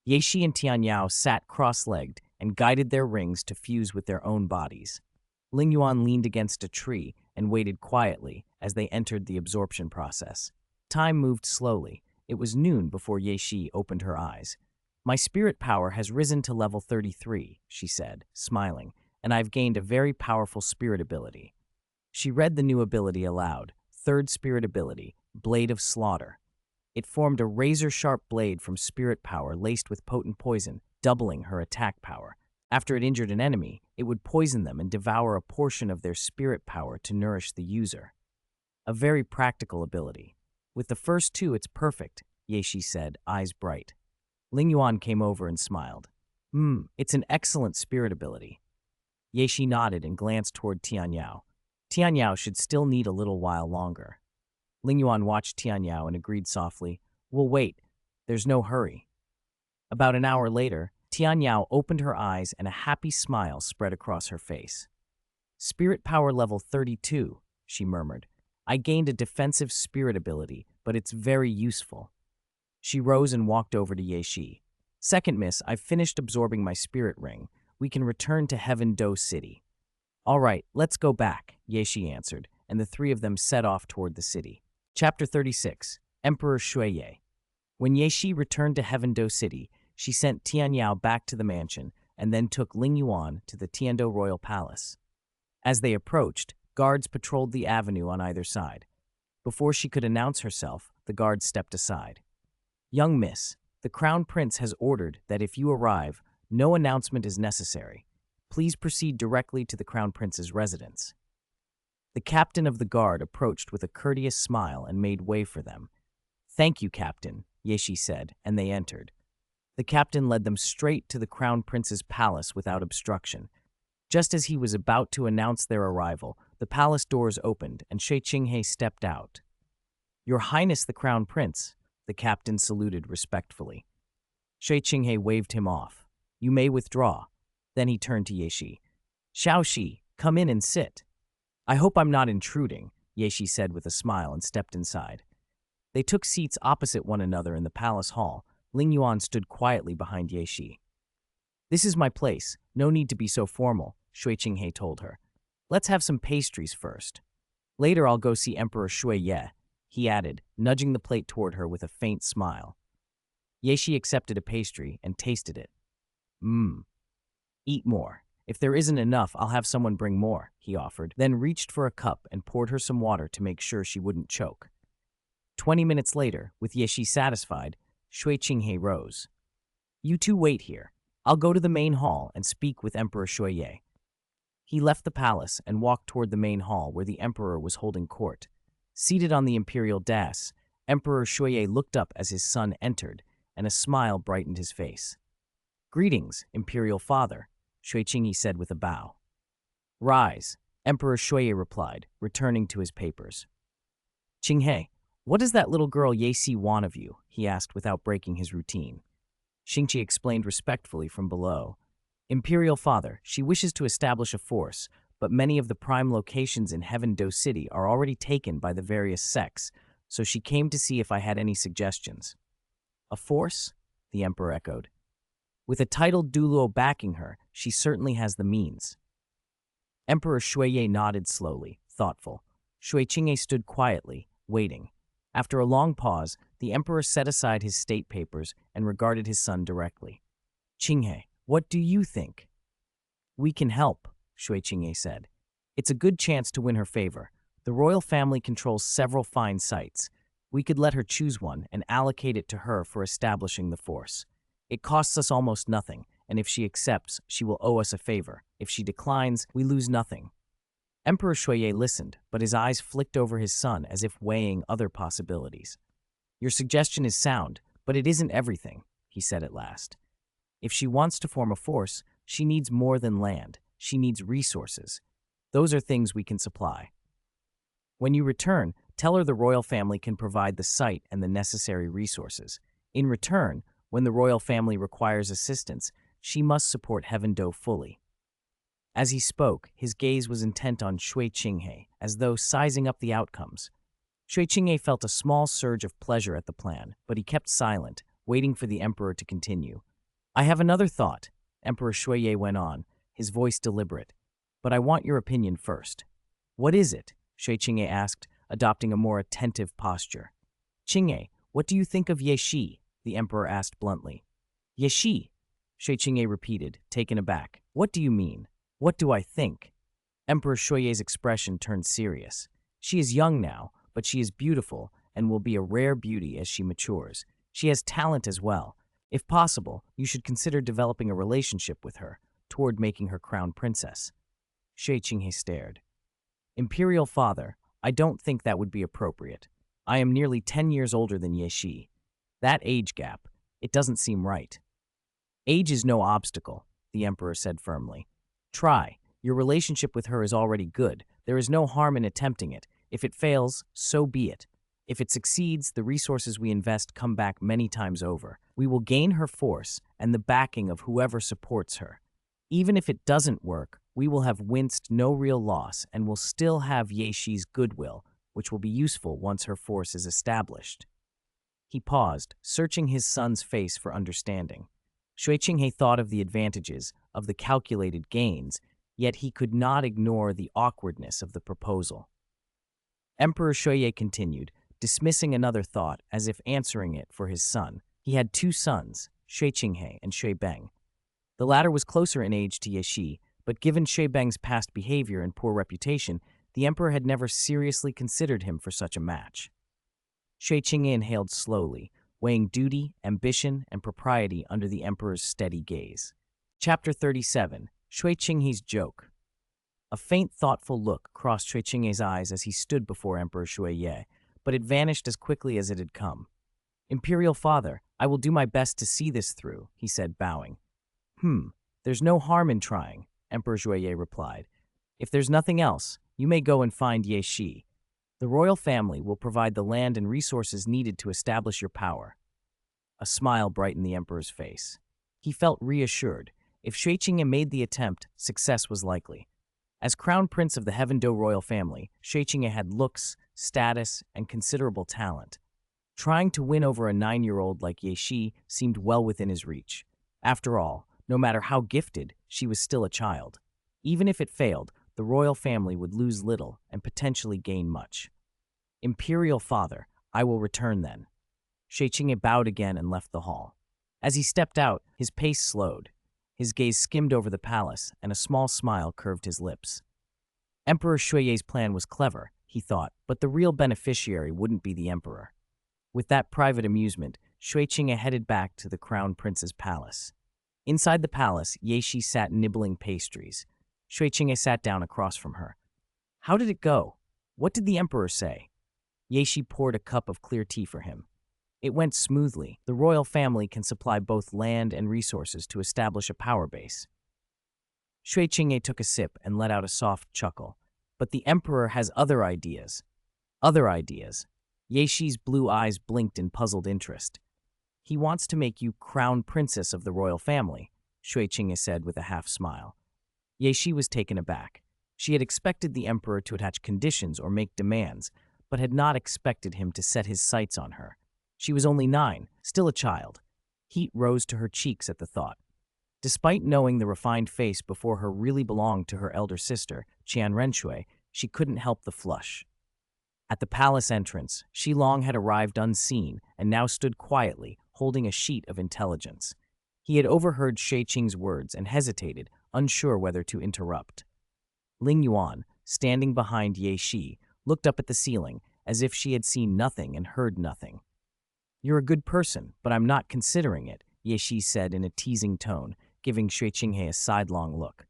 Yeshi and Tian Yao sat cross-legged and guided their rings to fuse with their own bodies. Ling Yuan leaned against a tree and waited quietly as they entered the absorption process. Time moved slowly. It was noon before Yeshi opened her eyes. "My spirit power has risen to level 33, she said, smiling, "and I've gained a very powerful spirit ability." She read the new ability aloud, 3rd spirit ability, Blade of Slaughter. It formed a razor-sharp blade from spirit power laced with potent poison, doubling her attack power. After it injured an enemy, it would poison them and devour a portion of their spirit power to nourish the user. A very practical ability. "With the first 2, it's perfect," Yeshi said, eyes bright. Ling Yuan came over and smiled. It's an excellent spirit ability." Yeshi nodded and glanced toward Tian Yao. Tian Yao should still need a little while longer. Ling Yuan watched Tian Yao and agreed softly, "We'll wait. There's no hurry." About an hour later, Tian Yao opened her eyes and a happy smile spread across her face. "Spirit power level 32, she murmured. "I gained a defensive spirit ability, but it's very useful." She rose and walked over to Yeshi. "Second miss, I've finished absorbing my spirit ring. We can return to Heaven Do City." "All right, let's go back," Yeshi answered, and the 3 of them set off toward the city. Chapter 36, Emperor Shuiye. When Yeshi returned to Heaven Do City, she sent Tian Yao back to the mansion and then took Ling Yuan to the Tiando Royal Palace. As they approached, guards patrolled the avenue on either side. Before she could announce herself, the guards stepped aside. "Young miss, the Crown Prince has ordered that if you arrive, no announcement is necessary. Please proceed directly to the Crown Prince's residence." The captain of the guard approached with a courteous smile and made way for them. "Thank you, Captain," Yeshi said, and they entered. The captain led them straight to the Crown Prince's palace without obstruction. Just as he was about to announce their arrival, the palace doors opened and Shi Qinghe stepped out. "Your Highness the Crown Prince," the captain saluted respectfully. Shi Qinghe waved him off. "You may withdraw." Then he turned to Yeshi. "Xiaoxi, come in and sit." "I hope I'm not intruding," Yeshi said with a smile and stepped inside. They took seats opposite one another in the palace hall. Ling Yuan stood quietly behind Yeshi. "This is my place. No need to be so formal," Shui Qinghe told her. "Let's have some pastries first. Later I'll go see Emperor Shuiye," he added, nudging the plate toward her with a faint smile. Yeshi accepted a pastry and tasted it. Eat more. If there isn't enough, I'll have someone bring more," he offered, then reached for a cup and poured her some water to make sure she wouldn't choke. 20 minutes later, with Yeshi satisfied, Shui Qinghe rose. "You two wait here. I'll go to the main hall and speak with Emperor Shuiye." He left the palace and walked toward the main hall where the emperor was holding court. Seated on the imperial dais, Emperor Shuiye looked up as his son entered, and a smile brightened his face. "Greetings, Imperial Father," Shui Qinghe said with a bow. "Rise," Emperor Shuiye replied, returning to his papers. "Qinghe, what does that little girl Yeshi want of you?" he asked without breaking his routine. Xingqi explained respectfully from below. "Imperial Father, she wishes to establish a force, but many of the prime locations in Heaven Do City are already taken by the various sects, so she came to see if I had any suggestions." "A force?" the emperor echoed. "With a titled Douluo backing her, she certainly has the means." Emperor Shuiye nodded slowly, thoughtful. Shui Qinghe stood quietly, waiting. After a long pause, the emperor set aside his state papers and regarded his son directly. "Qinghe, what do you think?" "We can help," Shui Qinghe said. "It's a good chance to win her favor. The royal family controls several fine sites. We could let her choose one and allocate it to her for establishing the force. It costs us almost nothing, and if she accepts, she will owe us a favor. If she declines, we lose nothing." Emperor Shuye listened, but his eyes flicked over his son as if weighing other possibilities. "Your suggestion is sound, but it isn't everything," he said at last. "If she wants to form a force, she needs more than land. She needs resources. Those are things we can supply. When you return, tell her the royal family can provide the site and the necessary resources. In return, when the royal family requires assistance, she must support Heaven Do fully." As he spoke, his gaze was intent on Shui Qinghe, as though sizing up the outcomes. Shui Qinghe felt a small surge of pleasure at the plan, but he kept silent, waiting for the emperor to continue. "I have another thought," Emperor Shuye went on, his voice deliberate. "But I want your opinion first." "What is it?" Shui Qinghe asked, adopting a more attentive posture. "Qinghe, what do you think of Ye Shi?" the emperor asked bluntly. "Ye Shi?" Shui Qinghe repeated, taken aback. "What do you mean? What do I think?" Emperor Shuye's expression turned serious. "She is young now, but she is beautiful and will be a rare beauty as she matures. She has talent as well. If possible, you should consider developing a relationship with her, toward making her crown princess." Shui Qinghe stared. "Imperial father, I don't think that would be appropriate. I am nearly 10 years older than Ye Shi. That age gap, it doesn't seem right." "Age is no obstacle," the emperor said firmly. "Try. Your relationship with her is already good. There is no harm in attempting it. If it fails, so be it. If it succeeds, the resources we invest come back many times over. We will gain her force and the backing of whoever supports her. Even if it doesn't work, we will have winced no real loss and will still have Ye Shi's goodwill, which will be useful once her force is established." He paused, searching his son's face for understanding. Shui Qinghe thought of the advantages, of the calculated gains, yet he could not ignore the awkwardness of the proposal. Emperor Shuye continued, dismissing another thought as if answering it for his son. He had 2 sons, Shui Qinghe and Shui Beng. The latter was closer in age to Ye Shi, but given Shui Beng's past behavior and poor reputation, the emperor had never seriously considered him for such a match. Shui Qinghe inhaled slowly, weighing duty, ambition, and propriety under the emperor's steady gaze. Chapter 37, Shui Qinghe's Joke. A faint, thoughtful look crossed Shui Qinghe's eyes as he stood before Emperor Shuye, but it vanished as quickly as it had come. "Imperial father, I will do my best to see this through," he said, bowing. There's no harm in trying," Emperor Shuye replied. "If there's nothing else, you may go and find Ye Shi. The royal family will provide the land and resources needed to establish your power." A smile brightened the emperor's face. He felt reassured. If Shui Qinghe made the attempt, success was likely. As crown prince of the Heaven Do royal family, Shui Qinghe had looks, status, and considerable talent. Trying to win over a 9-year-old like Ye Shi seemed well within his reach. After all, no matter how gifted, she was still a child. Even if it failed, the royal family would lose little and potentially gain much. "Imperial father, I will return then." Shui Qinghe bowed again and left the hall. As he stepped out, his pace slowed. His gaze skimmed over the palace, and a small smile curved his lips. Emperor Shuye's plan was clever, he thought, but the real beneficiary wouldn't be the emperor. With that private amusement, Shui Qinghe headed back to the crown prince's palace. Inside the palace, Ye Shi sat nibbling pastries. Shui Qinghe sat down across from her. "How did it go? What did the emperor say?" Ye Shi poured a cup of clear tea for him. "It went smoothly. The royal family can supply both land and resources to establish a power base." Shui Qinghe took a sip and let out a soft chuckle. "But the emperor has other ideas." "Other ideas?" Ye Shi's blue eyes blinked in puzzled interest. "He wants to make you crown princess of the royal family," Shui Qinghe said with a half-smile. Ye Shi was taken aback. She had expected the emperor to attach conditions or make demands, but had not expected him to set his sights on her. She was only 9, still a child. Heat rose to her cheeks at the thought. Despite knowing the refined face before her really belonged to her elder sister, Qian Renshui, she couldn't help the flush. At the palace entrance, Shi Long had arrived unseen and now stood quietly, holding a sheet of intelligence. He had overheard Shui Qing's words and hesitated, unsure whether to interrupt. Ling Yuan, standing behind Ye Shi, looked up at the ceiling, as if she had seen nothing and heard nothing. "You're a good person, but I'm not considering it," Yeshi said in a teasing tone, giving Shui Qinghe a sidelong look.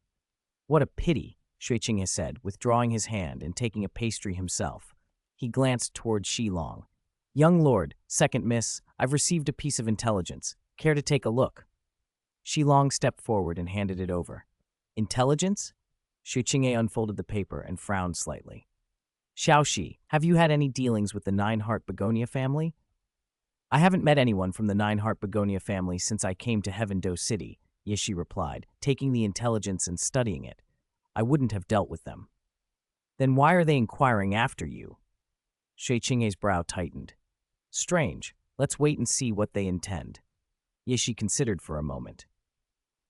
"What a pity," Shui Qinghe said, withdrawing his hand and taking a pastry himself. He glanced toward Shilong. "Young lord, second miss, I've received a piece of intelligence. Care to take a look?" Shilong stepped forward and handed it over. "Intelligence?" Shui Qinghe unfolded the paper and frowned slightly. "Xiaoxi, have you had any dealings with the Nine-Heart Begonia family?" "I haven't met anyone from the Nine-Heart Begonia family since I came to Heaven Do City," Yishi replied, taking the intelligence and studying it. "I wouldn't have dealt with them." "Then why are they inquiring after you?" Shui Qinghe's brow tightened. "Strange. Let's wait and see what they intend." Yishi considered for a moment.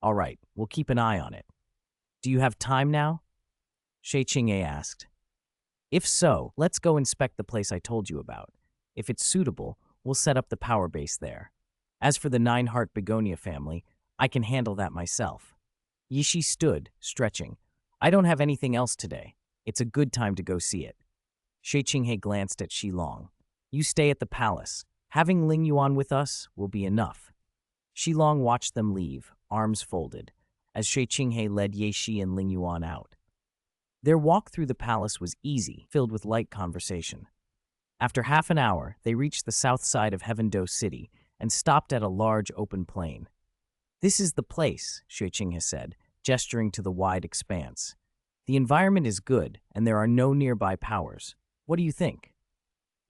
"All right, we'll keep an eye on it." "Do you have time now?" Shui Qinghe asked. "If so, let's go inspect the place I told you about. If it's suitable, we'll set up the power base there. As for the Nine-Heart Begonia family, I can handle that myself." Yishi stood, stretching. "I don't have anything else today. It's a good time to go see it." Shui Qinghe glanced at Shilong. "You stay at the palace. Having Ling Yuan with us will be enough." Shilong watched them leave, arms folded, as Shui Qinghe led Yeshi and Ling Yuan out. Their walk through the palace was easy, filled with light conversation. After half an hour, they reached the south side of Heaven Do City and stopped at a large open plain. "This is the place," Shui Qinghe said, gesturing to the wide expanse. "The environment is good, and there are no nearby powers. What do you think?"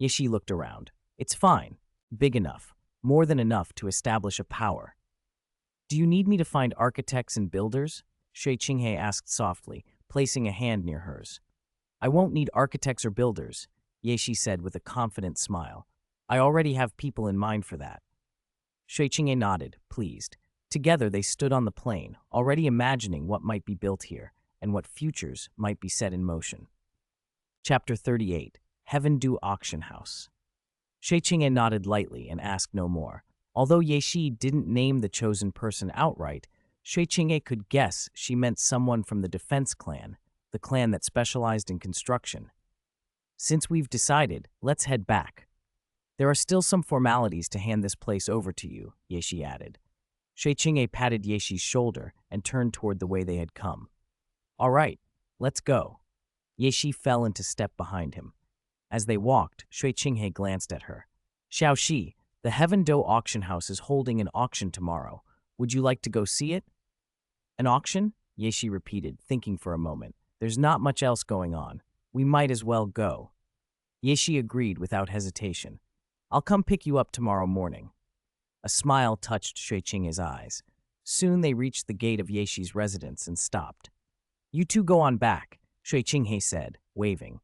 Yishi looked around. "It's fine. Big enough. More than enough to establish a power." "Do you need me to find architects and builders?" Shui Qinghe asked softly, placing a hand near hers. "I won't need architects or builders," Yeshi said with a confident smile. "I already have people in mind for that." Shui Qinghe nodded, pleased. Together they stood on the plain, already imagining what might be built here and what futures might be set in motion. Chapter 38, Heaven Do Auction House. Shui Qinghe nodded lightly and asked no more. Although Yeshi didn't name the chosen person outright, Shui Qinghe could guess she meant someone from the defense clan, the clan that specialized in construction. "Since we've decided, let's head back. There are still some formalities to hand this place over to you," Yeshi added. Shui Qinghe patted Yeshi's shoulder and turned toward the way they had come. "All right, let's go." Yeshi fell into step behind him. As they walked, Shui Qinghe glanced at her. "Xiaoxi, the Heaven Do auction house is holding an auction tomorrow. Would you like to go see it?" "An auction?" Yeshi repeated, thinking for a moment. "There's not much else going on. We might as well go." Yeshi agreed without hesitation. "I'll come pick you up tomorrow morning." A smile touched Shui Qinghe's eyes. Soon they reached the gate of Yeshi's residence and stopped. "You two go on back," Shui Qinghe said, waving.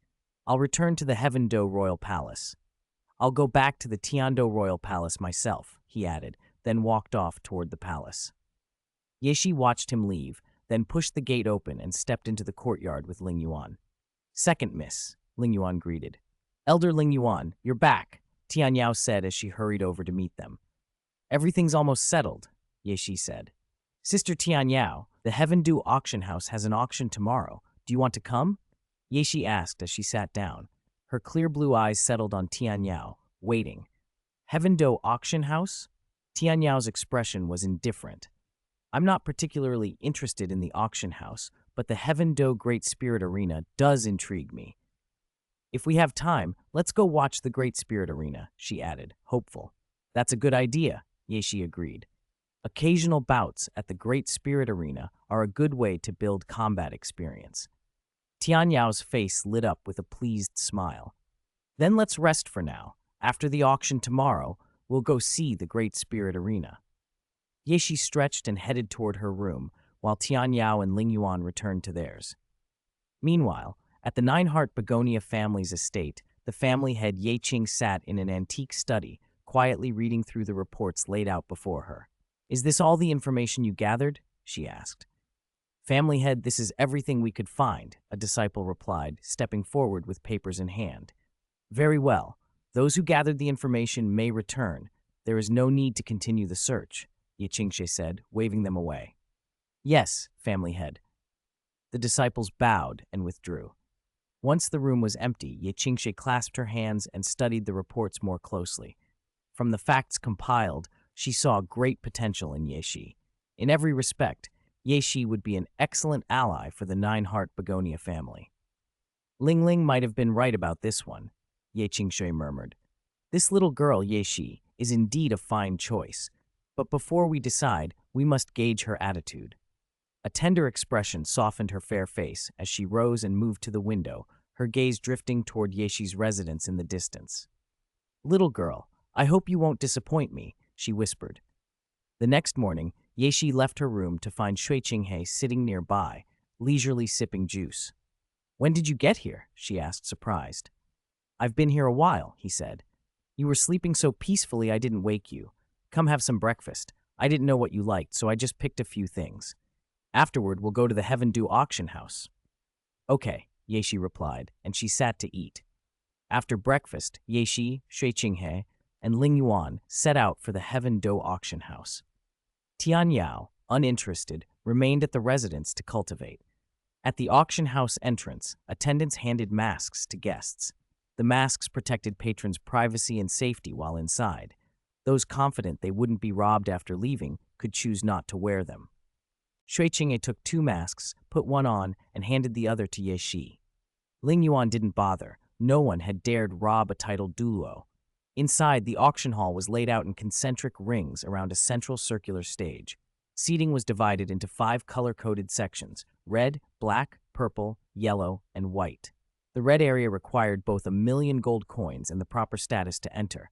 "I'll return to the Heaven Do Royal Palace." "I'll go back to the Tiando Royal Palace myself," he added, then walked off toward the palace. Yeshi watched him leave, then pushed the gate open and stepped into the courtyard with Ling Yuan. "Second miss," Ling Yuan greeted. "Elder Ling Yuan, you're back," Tian Yao said as she hurried over to meet them. "Everything's almost settled," Yeshi said. "Sister Tian Yao, the Heaven Do auction house has an auction tomorrow. Do you want to come?" Yeshi asked as she sat down. Her clear blue eyes settled on Tian Yao, waiting. "Heaven Do auction house?" Tian Yao's expression was indifferent. "I'm not particularly interested in the auction house, but the Heaven Do Great Spirit Arena does intrigue me." "If we have time, let's go watch the Great Spirit Arena," she added, hopeful. "That's a good idea," Yeshi agreed. Occasional bouts at the Great Spirit Arena are a good way to build combat experience. Tian Yao's face lit up with a pleased smile. "Then let's rest for now. After the auction tomorrow, we'll go see the Great Spirit Arena." Yeshi stretched and headed toward her room, while Tian Yao and Ling Yuan returned to theirs. Meanwhile, at the Nine-Heart Begonia family's estate, the family head Ye Qing sat in an antique study, quietly reading through the reports laid out before her. "Is this all the information you gathered?" she asked. "Family head, this is everything we could find," a disciple replied, stepping forward with papers in hand. "Very well. Those who gathered the information may return. There is no need to continue the search," Ye Qingxie said, waving them away. "Yes, family head." The disciples bowed and withdrew. Once the room was empty, Ye Qingshe clasped her hands and studied the reports more closely. From the facts compiled, she saw great potential in Ye Shi. In every respect, Ye Shi would be an excellent ally for the Nine-Heart Begonia family. Ling Ling might have been right about this one, Ye Qingshui murmured. This little girl, Ye Shi, is indeed a fine choice, but before we decide, we must gauge her attitude. A tender expression softened her fair face as she rose and moved to the window, her gaze drifting toward Ye Shi's residence in the distance. Little girl, I hope you won't disappoint me, she whispered. The next morning, Ye Shi left her room to find Shui Qinghe sitting nearby, leisurely sipping juice. When did you get here? She asked, surprised. I've been here a while, he said. You were sleeping so peacefully I didn't wake you. Come have some breakfast. I didn't know what you liked, so I just picked a few things. Afterward, we'll go to the Heaven Dew auction house. Okay, Ye Shi replied, and she sat to eat. After breakfast, Ye Shi, Shui Qinghe, and Ling Yuan set out for the Heaven Dew auction house. Tian Yao, uninterested, remained at the residence to cultivate. At the auction house entrance, attendants handed masks to guests. The masks protected patrons' privacy and safety while inside. Those confident they wouldn't be robbed after leaving could choose not to wear them. Shui Qinghe took 2 masks, put one on, and handed the other to Ye Shi. Ling Yuan didn't bother. No one had dared rob a titled Douluo. Inside, the auction hall was laid out in concentric rings around a central circular stage. Seating was divided into 5 color-coded sections: red, black, purple, yellow, and white. The red area required both 1,000,000 gold coins and the proper status to enter.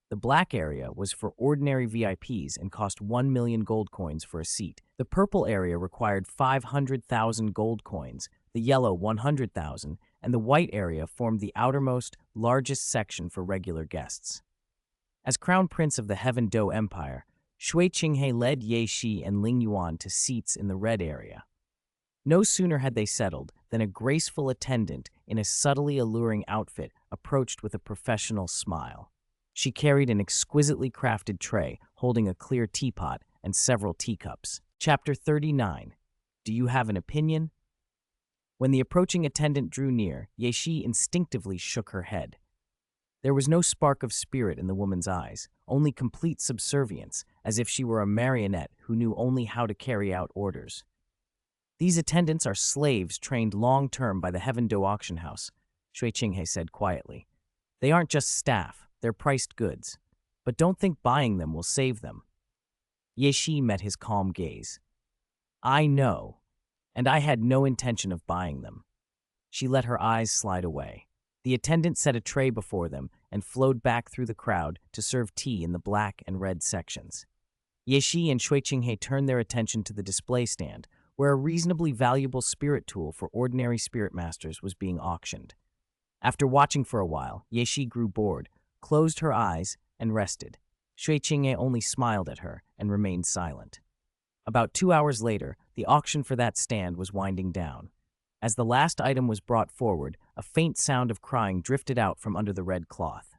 The black area was for ordinary VIPs and cost 1,000,000 gold coins for a seat. The purple area required 500,000 gold coins, the yellow 100,000, and the white area formed the outermost, largest section for regular guests. As Crown Prince of the Heaven Dew Empire, Shui Qinghe led Ye Shi and Ling Yuan to seats in the red area. No sooner had they settled than a graceful attendant in a subtly alluring outfit approached with a professional smile. She carried an exquisitely crafted tray holding a clear teapot and several teacups. Chapter 39. Do you have an opinion? When the approaching attendant drew near, Ye Shi instinctively shook her head. There was no spark of spirit in the woman's eyes, only complete subservience, as if she were a marionette who knew only how to carry out orders. These attendants are slaves trained long-term by the Heaven Dew auction house, Shui Qinghe said quietly. They aren't just staff, they're priced goods. But don't think buying them will save them. Ye Shi met his calm gaze. I know, and I had no intention of buying them. She let her eyes slide away. The attendant set a tray before them and flowed back through the crowd to serve tea in the black and red sections. Ye Shi and Shui Qinghe turned their attention to the display stand, where a reasonably valuable spirit tool for ordinary spirit masters was being auctioned. After watching for a while, Ye Shi grew bored, closed her eyes, and rested. Shui Qinghe only smiled at her and remained silent. About 2 hours later, the auction for that stand was winding down. As the last item was brought forward, a faint sound of crying drifted out from under the red cloth.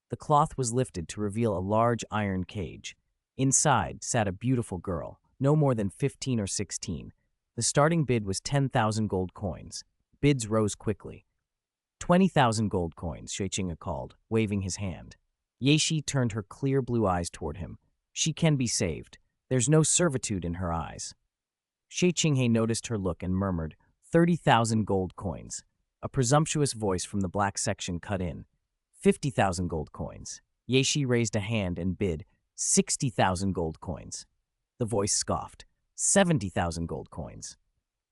The cloth was lifted to reveal a large iron cage. Inside sat a beautiful girl, no more than 15 or 16. The starting bid was 10,000 gold coins. Bids rose quickly. 20,000 gold coins, Shui Qinghe called, waving his hand. Ye Shi turned her clear blue eyes toward him. She can be saved. There's no servitude in her eyes. Shui Qinghe noticed her look and murmured, 30,000 gold coins. A presumptuous voice from the black section cut in. 50,000 gold coins. Ye Shi raised a hand and bid, 60,000 gold coins. The voice scoffed, 70,000 gold coins.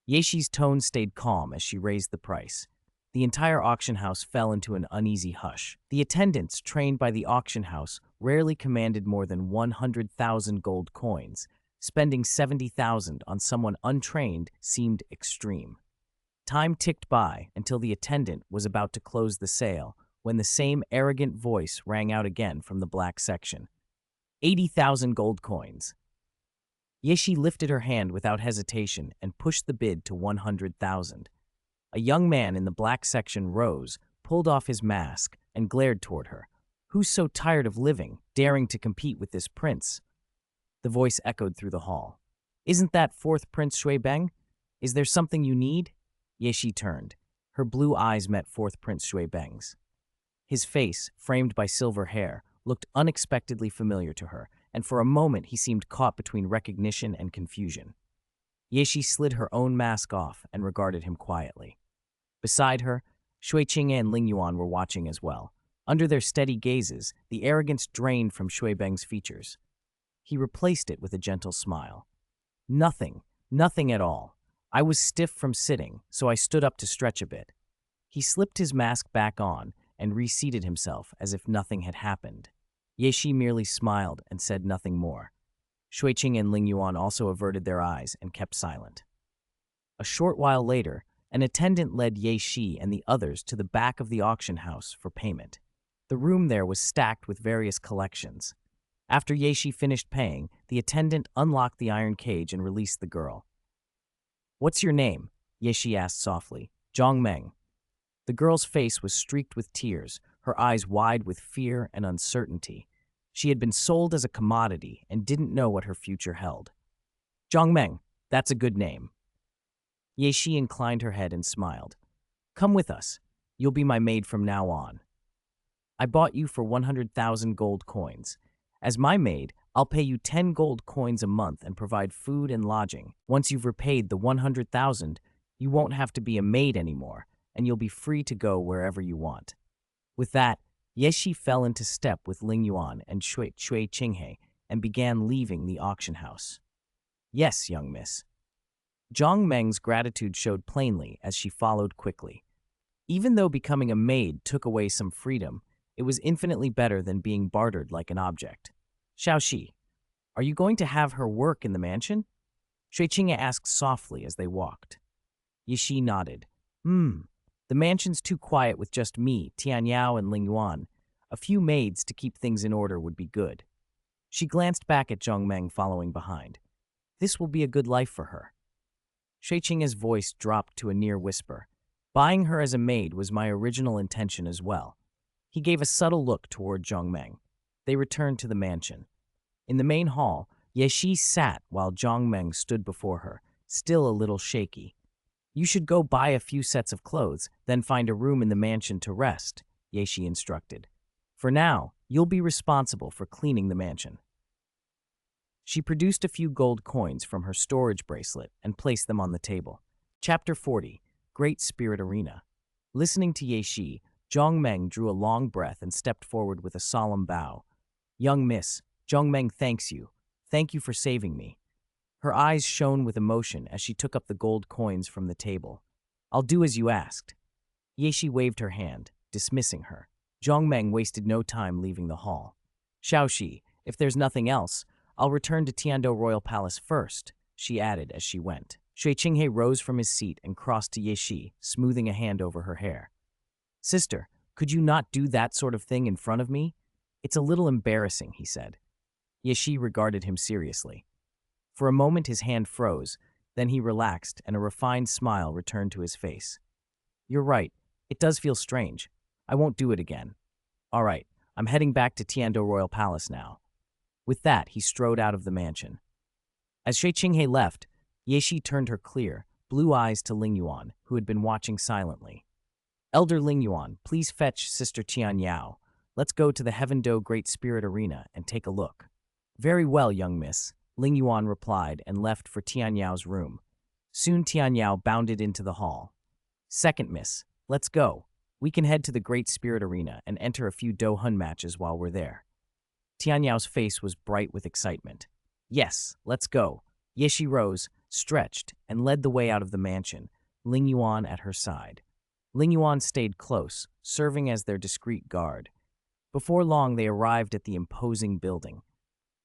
Ye Shi's tone stayed calm as she raised the price. The entire auction house fell into an uneasy hush. The attendants, trained by the auction house, rarely commanded more than 100,000 gold coins. Spending 70,000 on someone untrained seemed extreme. Time ticked by until the attendant was about to close the sale when the same arrogant voice rang out again from the black section. 80,000 gold coins. Ye Shi lifted her hand without hesitation and pushed the bid to 100,000. A young man in the black section rose, pulled off his mask, and glared toward her. Who's so tired of living, daring to compete with this prince? The voice echoed through the hall. Isn't that fourth Prince Shui Beng? Is there something you need? Ye Shi turned. Her blue eyes met forth Prince Shuibeng's. His face, framed by silver hair, looked unexpectedly familiar to her, and for a moment he seemed caught between recognition and confusion. Yeshi slid her own mask off and regarded him quietly. Beside her, Shui Qingye and Ling Yuan were watching as well. Under their steady gazes, the arrogance drained from Shuibeng's features. He replaced it with a gentle smile. Nothing at all. I was stiff from sitting, so I stood up to stretch a bit. He slipped his mask back on and reseated himself as if nothing had happened. Yeshi merely smiled and said nothing more. Shui Qing and Ling Yuan also averted their eyes and kept silent. A short while later, an attendant led Yeshi and the others to the back of the auction house for payment. The room there was stacked with various collections. After Yeshi finished paying, the attendant unlocked the iron cage and released the girl. "What's your name?" Yeshi asked softly. "Zhang Meng." The girl's face was streaked with tears, her eyes wide with fear and uncertainty. She had been sold as a commodity and didn't know what her future held. "Zhang Meng, that's a good name." Yeshi inclined her head and smiled. "Come with us. You'll be my maid from now on. I bought you for 100,000 gold coins. As my maid, I'll pay you 10 gold coins a month and provide food and lodging. Once you've repaid the 100,000, you won't have to be a maid anymore, and you'll be free to go wherever you want." With that, Yeshi fell into step with Ling Yuan and Shui Qinghe and began leaving the auction house. "Yes, young miss." Zhang Meng's gratitude showed plainly as she followed quickly. Even though becoming a maid took away some freedom, it was infinitely better than being bartered like an object. "Xiaoxi, are you going to have her work in the mansion?" Shui Qingye asked softly as they walked. Yeshi nodded. The mansion's too quiet with just me, Tian Yao, and Ling Yuan. A few maids to keep things in order would be good." She glanced back at Zhang Meng following behind. "This will be a good life for her." Shui Qingye's voice dropped to a near whisper. "Buying her as a maid was my original intention as well." He gave a subtle look toward Zhang Meng. They returned to the mansion. In the main hall, Yeshi sat while Zhang Meng stood before her, still a little shaky. "You should go buy a few sets of clothes, then find a room in the mansion to rest," Yeshi instructed. "For now, you'll be responsible for cleaning the mansion." She produced a few gold coins from her storage bracelet and placed them on the table. Chapter 40, Great Spirit Arena. Listening to Yeshi, Zhang Meng drew a long breath and stepped forward with a solemn bow. "Young miss, Zhang Meng thanks you. Thank you for saving me." Her eyes shone with emotion as she took up the gold coins from the table. "I'll do as you asked." Yeshi waved her hand, dismissing her. Zhang Meng wasted no time leaving the hall. "Xiaoxi, if there's nothing else, I'll return to Tiando Royal Palace first," she added as she went. Shui Qinghe rose from his seat and crossed to Yeshi, smoothing a hand over her hair. "Sister, could you not do that sort of thing in front of me? It's a little embarrassing," he said. Yeshi regarded him seriously. For a moment his hand froze, then he relaxed and a refined smile returned to his face. "You're right, it does feel strange. I won't do it again. All right, I'm heading back to Tiando Royal Palace now." With that, he strode out of the mansion. As Shui Qinghe left, Yeshi turned her clear, blue eyes to Ling Yuan, who had been watching silently. "Elder Ling Yuan, please fetch Sister Tian Yao. Let's go to the Heaven Do Great Spirit Arena and take a look." "Very well, young miss," Ling Yuan replied and left for Tian Yao's room. Soon Tian Yao bounded into the hall. "Second miss, let's go. We can head to the Great Spirit Arena and enter a few Do Hun matches while we're there." Tian Yao's face was bright with excitement. "Yes, let's go." Yeshi rose, stretched, and led the way out of the mansion, Ling Yuan at her side. Ling Yuan stayed close, serving as their discreet guard. Before long, they arrived at the imposing building.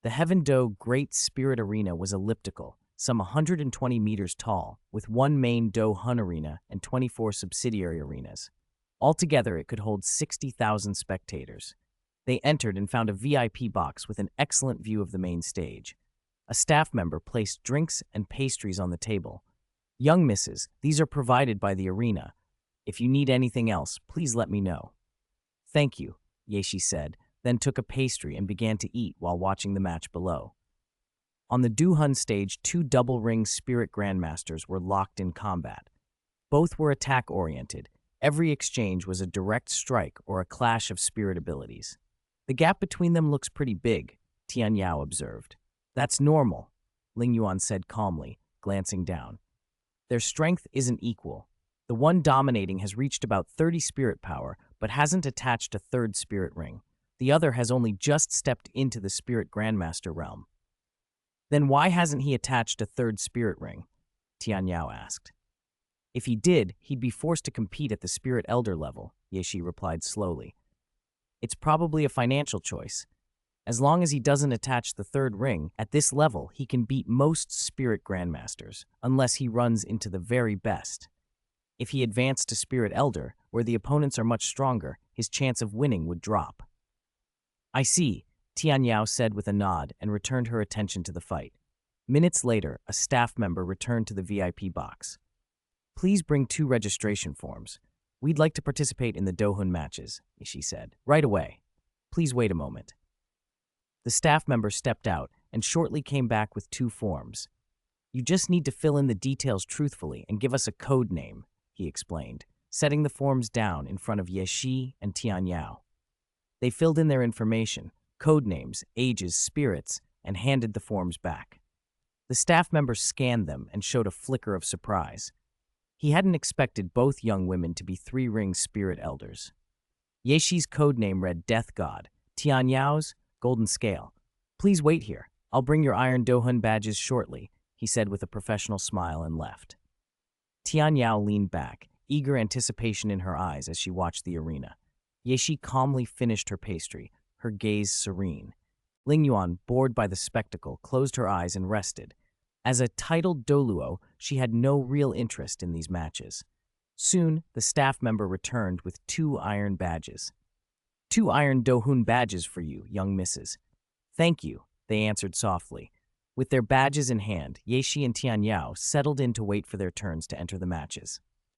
The Heaven Do Great Spirit Arena was elliptical, some 120 meters tall, with one main Do Hun arena and 24 subsidiary arenas. Altogether, it could hold 60,000 spectators. They entered and found a VIP box with an excellent view of the main stage. A staff member placed drinks and pastries on the table. "Young misses, these are provided by the arena. If you need anything else, please let me know." "Thank you," Yeshi said, then took a pastry and began to eat while watching the match below. On the Do Hun stage, two double-ring spirit grandmasters were locked in combat. Both were attack-oriented, Every exchange was a direct strike or a clash of spirit abilities. The gap between them looks pretty big, Tian Yao observed. That's normal, Ling Yuan said calmly, glancing down. Their strength isn't equal. The one dominating has reached about 30 spirit power, but hasn't attached a third spirit ring. The other has only just stepped into the spirit grandmaster realm. Then why hasn't he attached a third spirit ring? Tian Yao asked. If he did, he'd be forced to compete at the spirit elder level, Ye Shi replied slowly. It's probably a financial choice. As long as he doesn't attach the third ring, at this level he can beat most spirit grandmasters, unless he runs into the very best. If he advanced to spirit elder, where the opponents are much stronger, his chance of winning would drop. I see, Tian Yao said with a nod and returned her attention to the fight. Minutes later, a staff member returned to the VIP box. Please bring 2 registration forms. We'd like to participate in the Dohun matches, she said. Right away. Please wait a moment. The staff member stepped out and shortly came back with 2 forms. You just need to fill in the details truthfully and give us a code name, he explained, setting the forms down in front of Ye Shi and Tian Yao. They filled in their information, code names, ages, spirits, and handed the forms back. The staff member scanned them and showed a flicker of surprise. He hadn't expected both young women to be 3-ring spirit elders. Ye Shi's code name read Death God, Tian Yao's Golden Scale. Please wait here. I'll bring your Iron Dohun badges shortly, he said with a professional smile and left. Tian Yao leaned back, eager anticipation in her eyes as she watched the arena. Ye Shi calmly finished her pastry, her gaze serene. Ling Yuan, bored by the spectacle, closed her eyes and rested. As a titled Douluo, she had no real interest in these matches. Soon, the staff member returned with 2 iron badges. 2 Iron Dohun badges for you, young misses. Thank you, they answered softly. With their badges in hand, Ye Shi and Tian Yao settled in to wait for their turns to enter the matches.